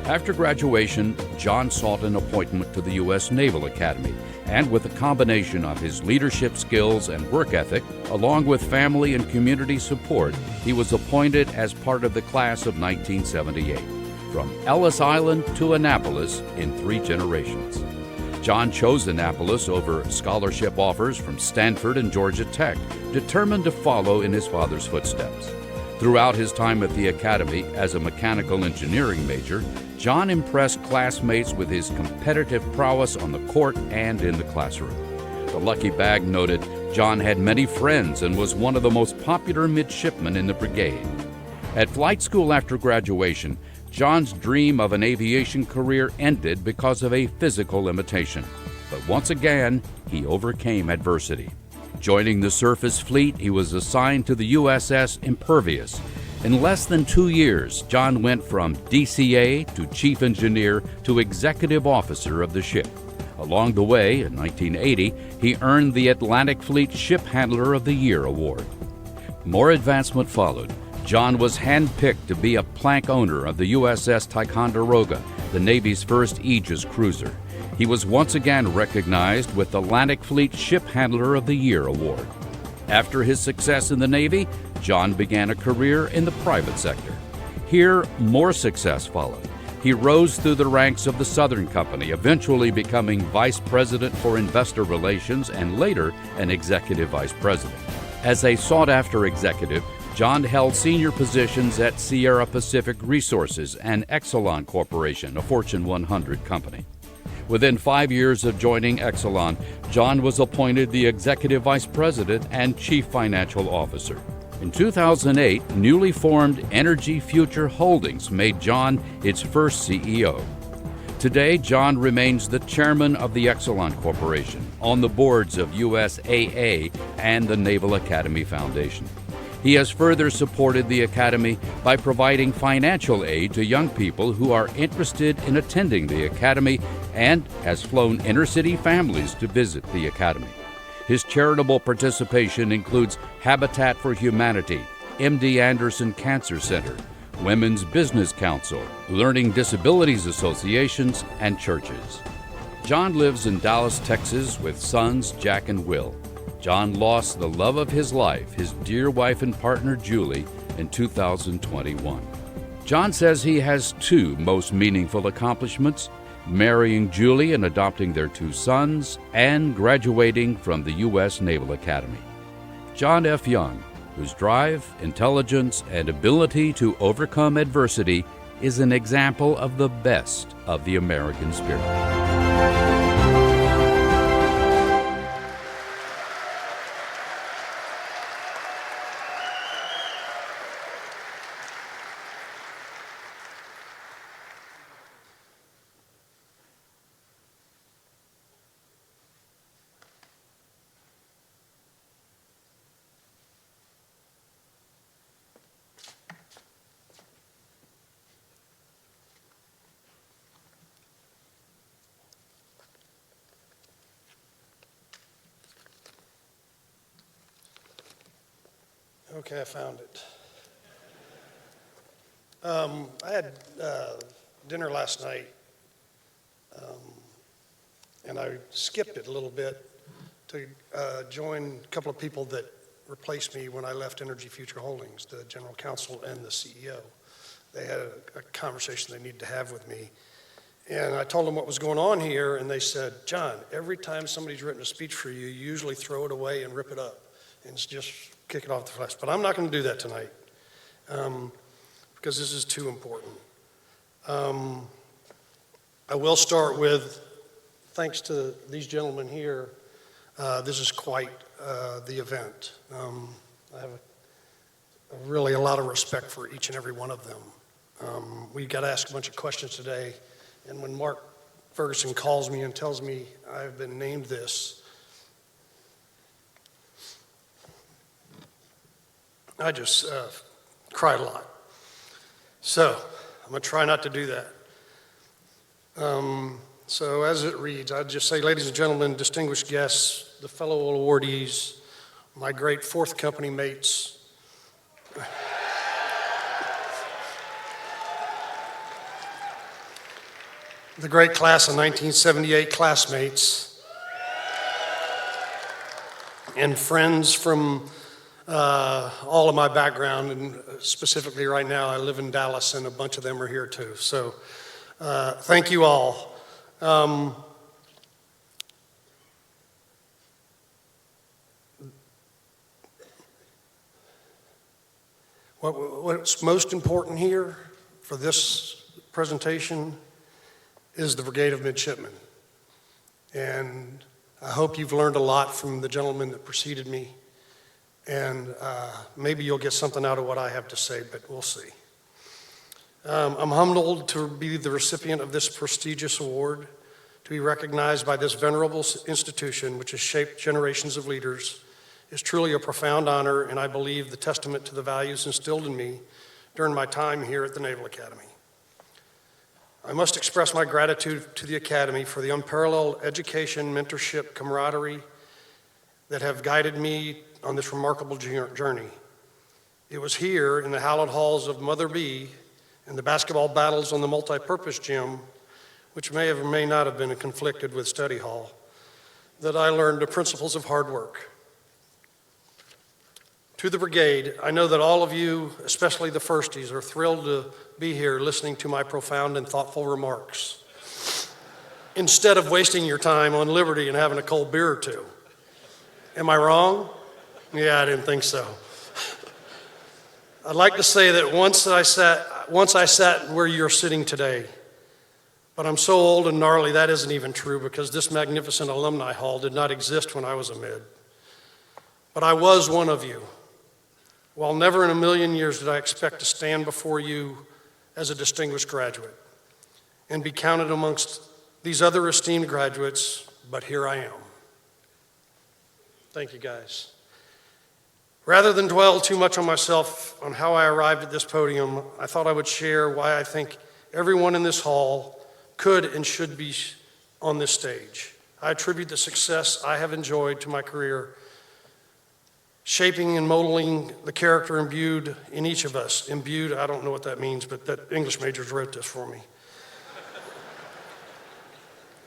After graduation, John sought an appointment to the U.S. Naval Academy, and with a combination of his leadership skills and work ethic, along with family and community support, he was appointed as part of the class of 1978, from Ellis Island to Annapolis in 3 generations. John chose Annapolis over scholarship offers from Stanford and Georgia Tech, determined to follow in his father's footsteps. Throughout his time at the Academy as a mechanical engineering major, John impressed classmates with his competitive prowess on the court and in the classroom. The Lucky Bag noted, John had many friends and was one of the most popular midshipmen in the brigade. At flight school after graduation, John's dream of an aviation career ended because of a physical limitation. But once again, he overcame adversity. Joining the surface fleet, he was assigned to the USS Impervious. In less than 2 years, John went from DCA to chief engineer to executive officer of the ship. Along the way, in 1980, he earned the Atlantic Fleet Ship Handler of the Year award. More advancement followed. John was handpicked to be a plank owner of the USS Ticonderoga, the Navy's first Aegis cruiser. He was once again recognized with the Atlantic Fleet Ship Handler of the Year award. After his success in the Navy, John began a career in the private sector. Here, more success followed. He rose through the ranks of the Southern Company, eventually becoming Vice President for Investor Relations and later an Executive Vice President. As a sought-after executive, John held senior positions at Sierra Pacific Resources and Exelon Corporation, a Fortune 100 company. Within 5 years of joining Exelon, John was appointed the Executive Vice President and Chief Financial Officer. In 2008, newly formed Energy Future Holdings made John its first CEO. Today, John remains the chairman of the Exelon Corporation, on the boards of USAA and the Naval Academy Foundation. He has further supported the Academy by providing financial aid to young people who are interested in attending the Academy and has flown inner-city families to visit the Academy. His charitable participation includes Habitat for Humanity, MD Anderson Cancer Center, Women's Business Council, Learning Disabilities Associations, and churches. John lives in Dallas, Texas with sons Jack and Will. John lost the love of his life, his dear wife and partner Julie, in 2021. John says he has two most meaningful accomplishments: marrying Julie and adopting their two sons, and graduating from the U.S. Naval Academy. John F. Young, whose drive, intelligence, and ability to overcome adversity is an example of the best of the American spirit. Okay, I found it. I had dinner last night, and I skipped it a little bit to join a couple of people that replaced me when I left Energy Future Holdings, the general counsel and the CEO. They had a conversation they needed to have with me. And I told them what was going on here, and they said, John, every time somebody's written a speech for you, you usually throw it away and rip it up and just kick it off the flesh. But I'm not going to do that tonight because this is too important. I will start with, thanks to these gentlemen here, this is quite the event. I have really a lot of respect for each and every one of them. We got to ask a bunch of questions today, and when Mark Ferguson calls me and tells me I've been named this, I just cried a lot. So I'm going to try not to do that. So as it reads, I'd just say, ladies and gentlemen, distinguished guests, the fellow awardees, my great fourth company mates, the great class of 1978 classmates, and friends from all of my background, and specifically right now I live in Dallas and a bunch of them are here too. So thank you all. What's most important here for this presentation is the Brigade of Midshipmen. And I hope you've learned a lot from the gentleman that preceded me. And maybe you'll get something out of what I have to say, but we'll see. I'm humbled to be the recipient of this prestigious award, to be recognized by this venerable institution, which has shaped generations of leaders, is truly a profound honor, and I believe the testament to the values instilled in me during my time here at the Naval Academy. I must express my gratitude to the Academy for the unparalleled education, mentorship, camaraderie that have guided me on this remarkable journey. It was here in the hallowed halls of Mother B and the basketball battles on the multi-purpose gym, which may have or may not have been conflicted with study hall, that I learned the principles of hard work. To the brigade, I know that all of you, especially the firsties, are thrilled to be here listening to my profound and thoughtful remarks, instead of wasting your time on Liberty and having a cold beer or two. Am I wrong? Yeah, I didn't think so. I'd like to say that once I sat where you're sitting today, but I'm so old and gnarly that isn't even true because this magnificent alumni hall did not exist when I was a mid. But I was one of you. While never in a million years did I expect to stand before you as a distinguished graduate and be counted amongst these other esteemed graduates, but here I am. Thank you, guys. Rather than dwell too much on myself on how I arrived at this podium, I thought I would share why I think everyone in this hall could and should be on this stage. I attribute the success I have enjoyed to my career, shaping and modeling the character imbued in each of us. Imbued, I don't know what that means, but that English majors wrote this for me.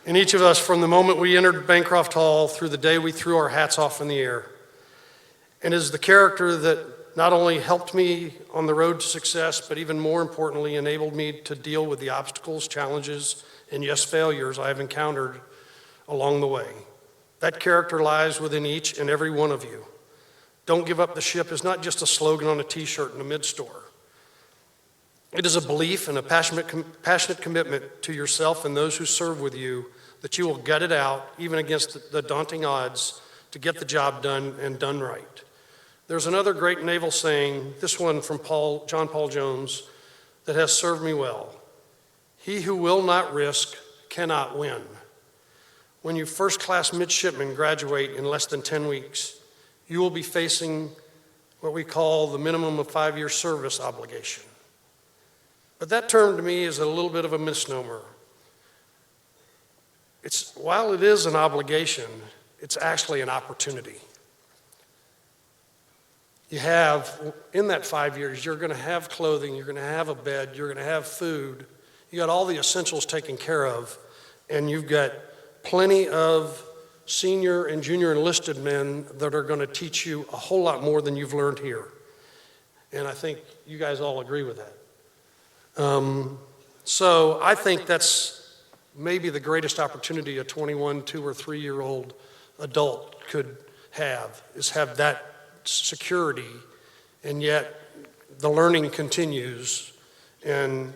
In each of us, from the moment we entered Bancroft Hall through the day we threw our hats off in the air. And is the character that not only helped me on the road to success, but even more importantly, enabled me to deal with the obstacles, challenges, and yes, failures I have encountered along the way. That character lies within each and every one of you. Don't give up the ship is not just a slogan on a t-shirt in a mid-store. It is a belief and a passionate commitment to yourself and those who serve with you that you will gut it out, even against the daunting odds, to get the job done and done right. There's another great naval saying, this one from John Paul Jones, that has served me well. He who will not risk cannot win. When you first-class midshipmen graduate in less than 10 weeks, you will be facing what we call the minimum of 5-year service obligation. But that term to me is a little bit of a misnomer. While it is an obligation, it's actually an opportunity. You have, in that 5 years, you're going to have clothing, you're going to have a bed, you're going to have food. You got all the essentials taken care of, and you've got plenty of senior and junior enlisted men that are going to teach you a whole lot more than you've learned here. And I think you guys all agree with that. So I think that's maybe the greatest opportunity a 21, 2, or 3-year-old adult could have, is have that security, and yet the learning continues, and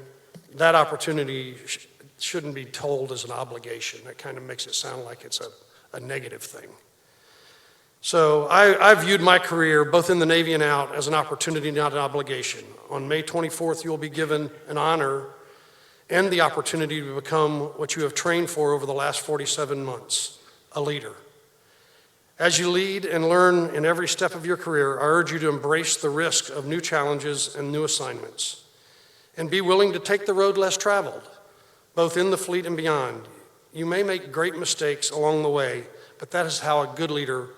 that opportunity shouldn't be told as an obligation. That kind of makes it sound like it's a negative thing. So I viewed my career, both in the Navy and out, as an opportunity, not an obligation. On May 24th, you will be given an honor and the opportunity to become what you have trained for over the last 47 months, a leader. As you lead and learn in every step of your career, I urge you to embrace the risk of new challenges and new assignments, and be willing to take the road less traveled, both in the fleet and beyond. You may make great mistakes along the way, but that is how a good leader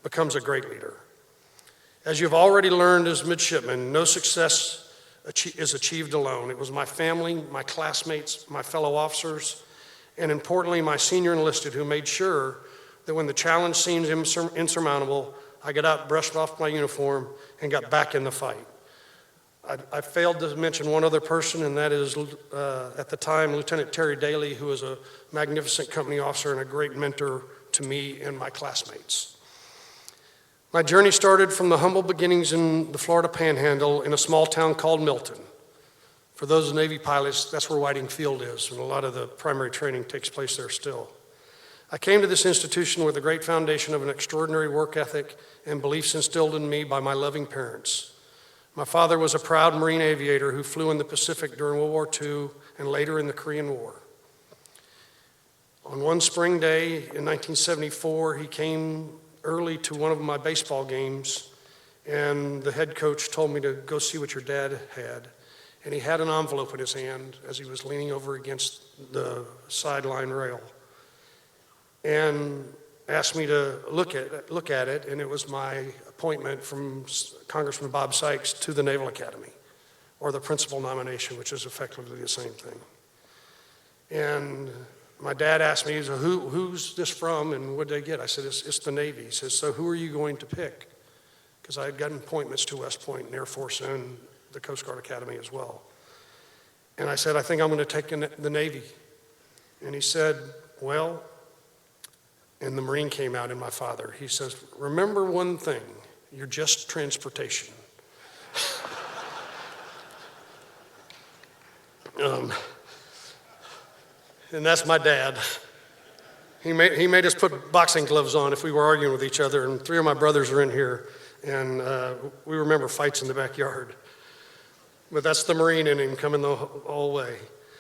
becomes a great leader. As you've already learned as midshipmen, no success is achieved alone. It was my family, my classmates, my fellow officers, and importantly, my senior enlisted who made sure that when the challenge seemed insurmountable, I got up, brushed off my uniform, and got back in the fight. I failed to mention one other person, and that is, at the time, Lieutenant Terry Daly, who was a magnificent company officer and a great mentor to me and my classmates. My journey started from the humble beginnings in the Florida Panhandle in a small town called Milton. For those Navy pilots, that's where Whiting Field is, and a lot of the primary training takes place there still. I came to this institution with a great foundation of an extraordinary work ethic and beliefs instilled in me by my loving parents. My father was a proud Marine aviator who flew in the Pacific during World War II and later in the Korean War. On one spring day in 1974, he came early to one of my baseball games, and the head coach told me to go see what your dad had. And he had an envelope in his hand as he was leaning over against the sideline rail, and asked me to look at it, and it was my appointment from Congressman Bob Sykes to the Naval Academy, or the principal nomination, which is effectively the same thing. And my dad asked me, he said, who's this from and what did they get? I said, it's the Navy. He says, so who are you going to pick? Because I had gotten appointments to West Point and Air Force and the Coast Guard Academy as well. And I said, I think I'm going to take the Navy. And he said, well, and the Marine came out in my father. He says, remember one thing, you're just transportation. And that's my dad. He made us put boxing gloves on if we were arguing with each other, and 3 of my brothers are in here, and we remember fights in the backyard. But that's the Marine in him coming the whole way.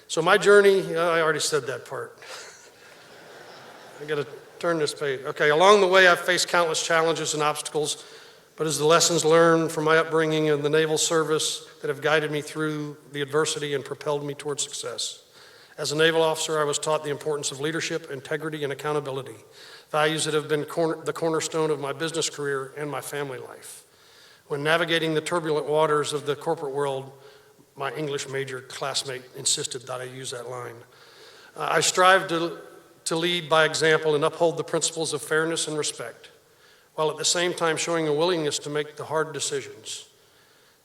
So my journey, I already said that part. I got to turn this page. Okay, along the way I've faced countless challenges and obstacles, but it's the lessons learned from my upbringing in the naval service that have guided me through the adversity and propelled me towards success. As a naval officer, I was taught the importance of leadership, integrity, and accountability, values that have been the cornerstone of my business career and my family life. When navigating the turbulent waters of the corporate world, my English major classmate insisted that I use that line. I strive to lead by example and uphold the principles of fairness and respect, while at the same time showing a willingness to make the hard decisions.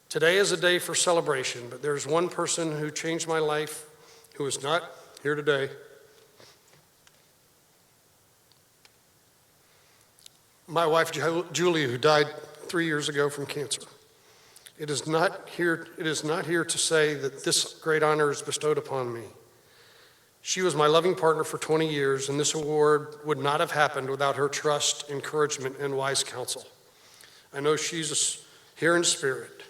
Today is a day for celebration, but there's one person who changed my life who is not here today. My wife, Julia, who died 3 years ago from cancer. It is not here to say that this great honor is bestowed upon me. She was my loving partner for 20 years, and this award would not have happened without her trust, encouragement, and wise counsel. I know she's here in spirit.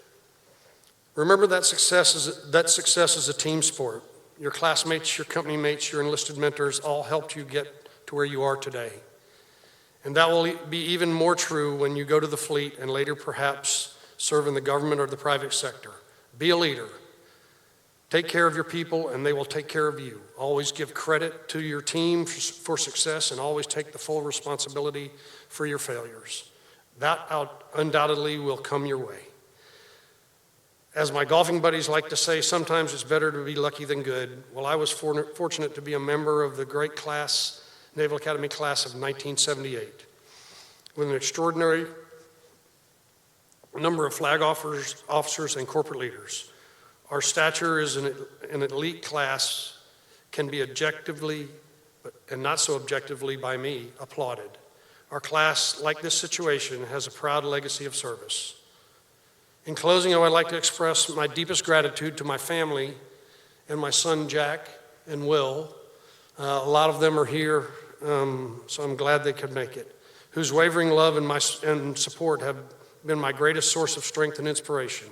Remember that success is a team sport. Your classmates, your company mates, your enlisted mentors all helped you get to where you are today. And that will be even more true when you go to the fleet and later perhaps serve in the government or the private sector. Be a leader. Take care of your people and they will take care of you. Always give credit to your team for success and always take the full responsibility for your failures. That undoubtedly will come your way. As my golfing buddies like to say, sometimes it's better to be lucky than good. Well, I was fortunate to be a member of the great class, Naval Academy class of 1978, with an extraordinary number of flag officers and corporate leaders. Our stature as an elite class can be objectively, and not so objectively by me, applauded. Our class, like this situation, has a proud legacy of service. In closing, I would like to express my deepest gratitude to my family and my son Jack and Will. A lot of them are here, so I'm glad they could make it, whose wavering love and support have been my greatest source of strength and inspiration.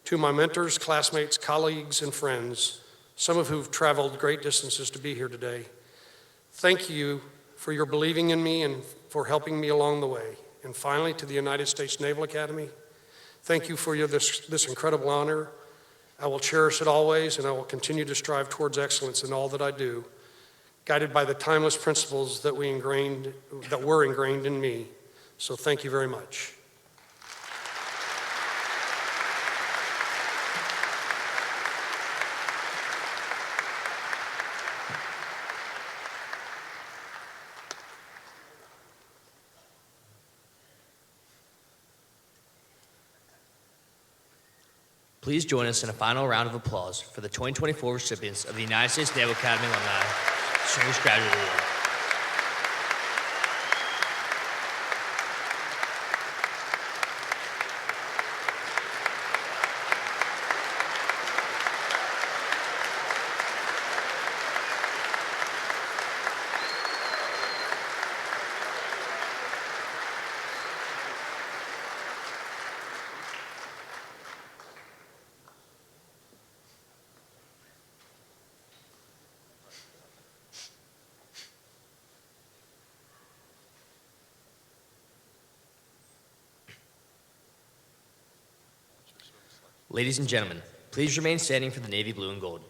To my mentors, classmates, colleagues, and friends, some of who've traveled great distances to be here today, thank you for your believing in me and for helping me along the way. And finally, to the United States Naval Academy, thank you for this incredible honor. I will cherish it always, and I will continue to strive towards excellence in all that I do, guided by the timeless principles that were ingrained in me. So thank you very much. Please join us in a final round of applause for the 2024 recipients of the United States Naval Academy Alumni Distinguished Graduate Award. Ladies and gentlemen, please remain standing for the Navy blue and gold.